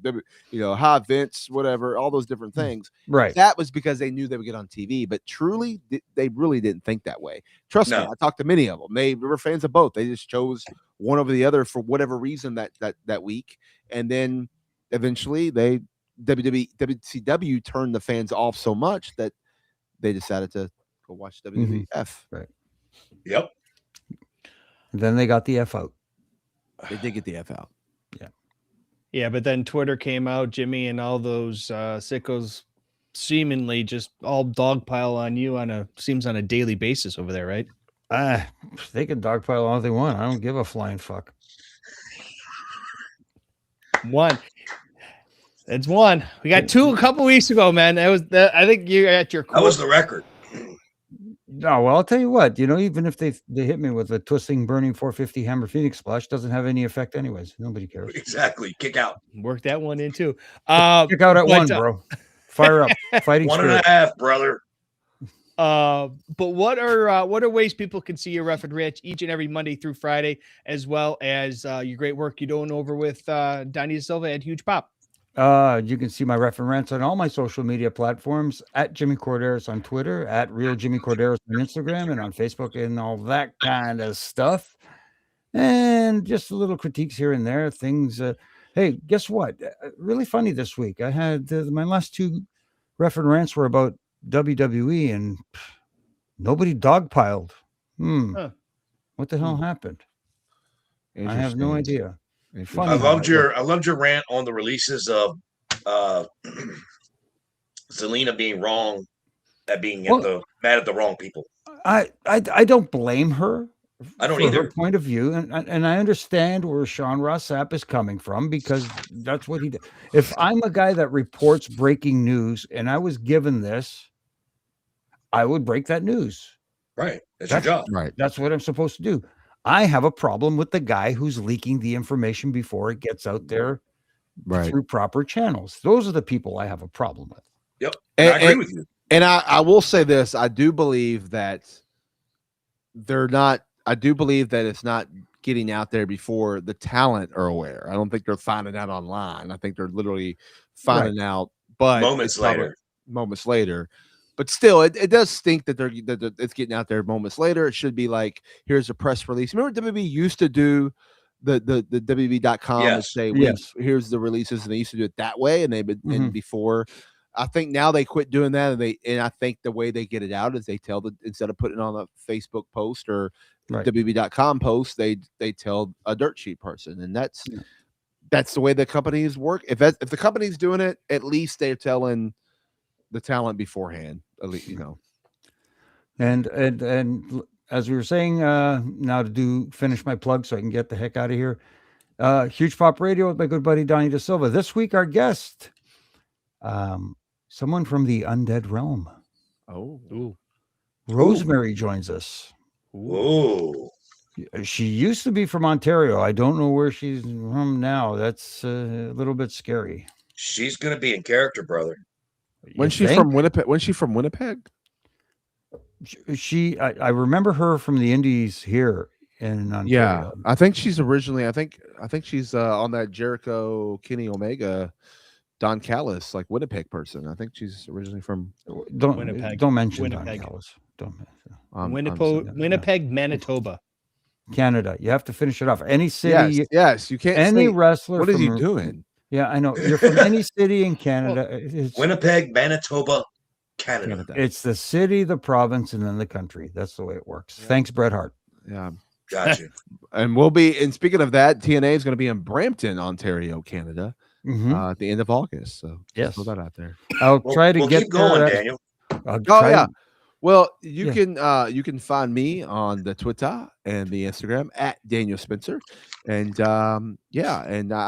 high Vince, whatever, all those different things. Right. That was because they knew they would get on TV. But truly, they really didn't think that way. Trust me, I talked to many of them. They were fans of both. They just chose one over the other for whatever reason that week. And then eventually WCW turned the fans off so much that they decided to go watch WWF. Right. Yep. Then they got the F out. They did get the F out. Yeah. Yeah, but then Twitter came out, Jimmy, and all those sickos seemingly just all dogpile on you on a daily basis over there, right? They can dogpile all they want. I don't give a flying fuck. One. It's one. We got two a couple weeks ago, man. I think you're at your core. That was the record. No, well, I'll tell you what, even if they hit me with a twisting, burning 450 hammer Phoenix splash, doesn't have any effect anyways. Nobody cares. Exactly. Kick out. Work that one in too. Kick out at one, bro. Fire up. Fighting 1.5, brother. But what are ways people can see your Ref and Rich each and every Monday through Friday, as well as your great work you're doing over with Donnie Silva at Huge Pop? You can see my Ref and Rants on all my social media platforms, at Jimmy Corderas on Twitter, at Real Jimmy Corderas on Instagram, and on Facebook, and all that kind of stuff. And just a little critiques here and there. Things. Hey, guess what? Really funny this week. I had my last two Ref and Rants were about WWE, and nobody dogpiled. What the hell happened? I have no idea. I loved your rant on the releases of Zelina being wrong at being mad at the wrong people. I don't blame her. I don't for either. Her point of view, and I understand where Sean Ross Sapp is coming from, because that's what he did. If I'm a guy that reports breaking news and I was given this, I would break that news. Right. That's your job. Right. That's what I'm supposed to do. I have a problem with the guy who's leaking the information before it gets out there through proper channels. Those are the people I have a problem with. Yep. I agree with you. And I will say this. I do believe that it's not getting out there before the talent are aware. I don't think they're finding out online. I think they're literally finding out, but moments later. But still, it does stink that it's getting out there moments later. It should be like, here's a press release. Remember WWE used to do the WWE.com and say, here's the releases, and they used to do it that way. And and before, I think now they quit doing that. And I think the way they get it out is they tell instead of putting it on a Facebook post or WWE.com post, they tell a dirt sheet person, and that's the way the companies work. If the company's doing it, at least they're telling the talent beforehand, at least, And as we were saying, now to finish my plug so I can get the heck out of here. Huge Pop Radio with my good buddy Donnie Da Silva. This week, our guest, someone from the undead realm. Oh, Rosemary joins us. Ooh. She used to be from Ontario. I don't know where she's from now. That's a little bit scary. She's gonna be in character, brother. When's she from Winnipeg? I remember her from the Indies here in Ontario. Yeah, I think she's originally. I think she's on that Jericho, Kenny Omega, Don Callis, like Winnipeg person. I think she's originally from Winnipeg. Don't mention Winnipeg. Don Callis. Don't mention Winnipeg, Manitoba, Canada. You have to finish it off. Any city. Yes, you can't. Any wrestler. What is he doing? Yeah, I know. You're from any city in Canada. Winnipeg, Manitoba, Canada. It's the city, the province, and then the country. That's the way it works. Yeah. Thanks, Bret Hart. Yeah. Gotcha. And speaking of that, TNA is going to be in Brampton, Ontario, Canada, at the end of August. So just throw that out there. I'll try to get keep going, Daniel. Well, you can find me on the Twitter and the Instagram at Daniel Spencer, and I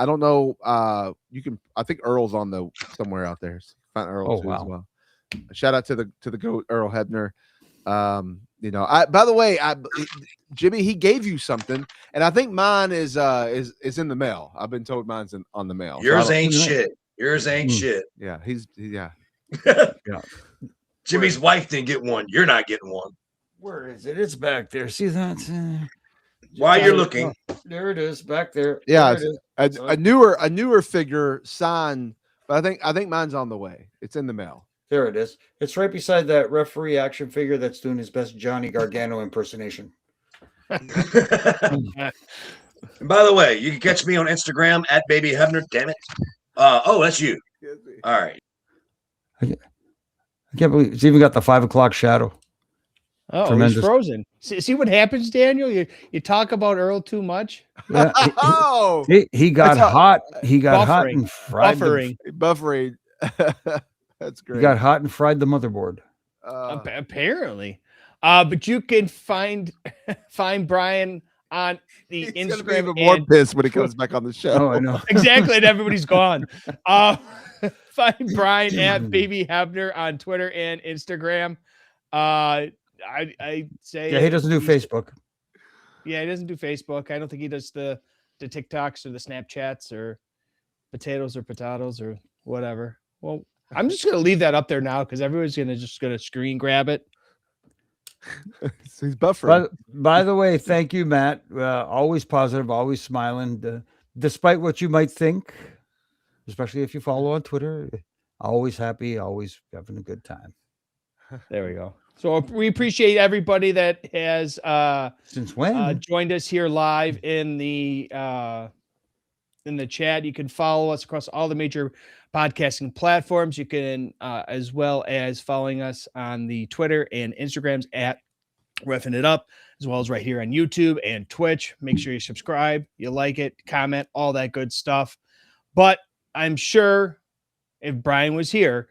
don't know. I think Earl's on somewhere out there. So find Earl as well. Shout out to the GOAT Earl Hebner. By the way, Jimmy, he gave you something, and I think mine is in the mail. I've been told mine's on the mail. Yours ain't shit. Yours ain't shit. Yeah, Jimmy's wife didn't get one. You're not getting one. Where is it? It's back there. See that? While you're looking, There it is, back there. Yeah, There it is. a newer figure signed, but I think mine's on the way. It's in the mail. There it is. It's right beside that referee action figure that's doing his best Johnny Gargano impersonation. by the way, you can catch me on Instagram at Baby Hebner. Damn it! Oh, that's you. All right. I can't believe it's even got the 5 o'clock shadow. Oh, Tremendous. he's frozen. See what happens, Daniel? You talk about Earl too much. Yeah, Oh, he got That's hot. He got hot Buffering. and fried. buffering. That's He great. got hot and fried the motherboard. Apparently. But you can find Brian on the He's gonna be Instagram. even more and- pissed when he comes back on the show. Oh, I know. Exactly, and everybody's gone. Find Brian at Baby Hebner on Twitter and Instagram. I say Yeah, he doesn't do he's- Facebook. Yeah, he doesn't do Facebook. I don't think he does the TikToks or the Snapchats or potatoes or whatever. Well, I'm just gonna leave that up there now because everyone's gonna screen grab it. So he's buffering. By the way, thank you, Matt. Always positive, always smiling, despite what you might think, especially if you follow on Twitter. Always happy, always having a good time. There we go. So we appreciate everybody that has Since when? joined us here live in the chat. You can follow us across all the major podcasting platforms. You can as well as following us on the Twitter and Instagrams at Refin It Up, as well as right here on YouTube and Twitch. Make sure you subscribe, you like it, comment, all that good stuff. But I'm sure if Brian was here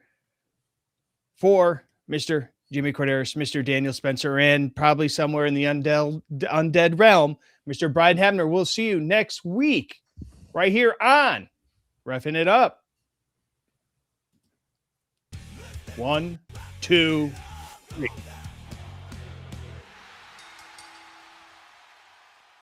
for Mr. Jimmy Corderas, Mr. Daniel Spencer, and probably somewhere in the undead realm, Mr. Brian Hebner, we'll see you next week right here on Refin It Up. 1, 2, 3.